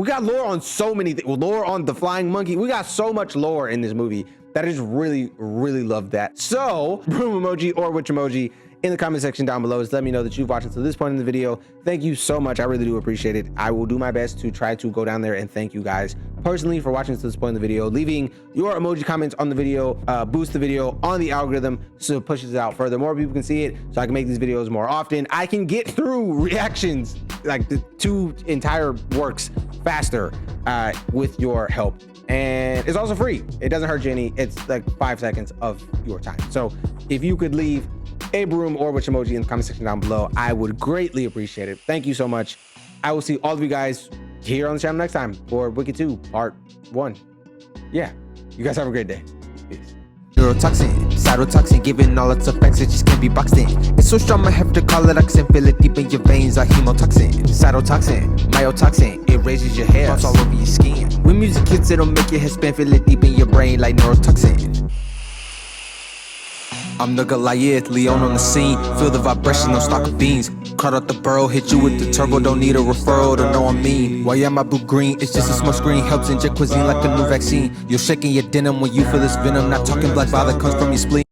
got lore on so many things, lore on the flying monkey. We got so much lore in this movie that I just really love that. So broom emoji or witch emoji in the comment section down below. Just let me know that you've watched until this point in the video. Thank you so much. I really do appreciate it. I will do my best to try to go down there and thank you guys personally for watching to this point in the video. Leaving your emoji comments on the video boost the video on the algorithm so it pushes it out further. More people can see it so I can make these videos more often. I can get through reactions, like the 2 entire works faster with your help. And it's also free. It doesn't hurt you any. It's like 5 seconds of your time. So if you could leave a broom or witch emoji in the comment section down below, I would greatly appreciate it. Thank you so much. I will see all of you guys here on the channel next time for Wicked 2 Part 1. Yeah, you guys have a great day. Peace. Neurotoxin, cytotoxin, given all its effects, it just can't be boxed in. It's so strong, I have to call it oxin. Feel it deep in your veins like hemotoxin. Cytotoxin, myotoxin, it raises your hair, it's all over your skin. When music hits, it'll make your head spin. Feel it deep in your brain like neurotoxin. I'm the Goliath, Leone on the scene. Feel the vibration, no stock of beans. Cut out the burrow, hit you with the turbo. Don't need a referral to know I'm mean. Why am I blue green? It's just a smoke screen. Helps inject cuisine like a new vaccine. You're shaking your denim when you feel this venom. Not talking black bile that comes from your spleen.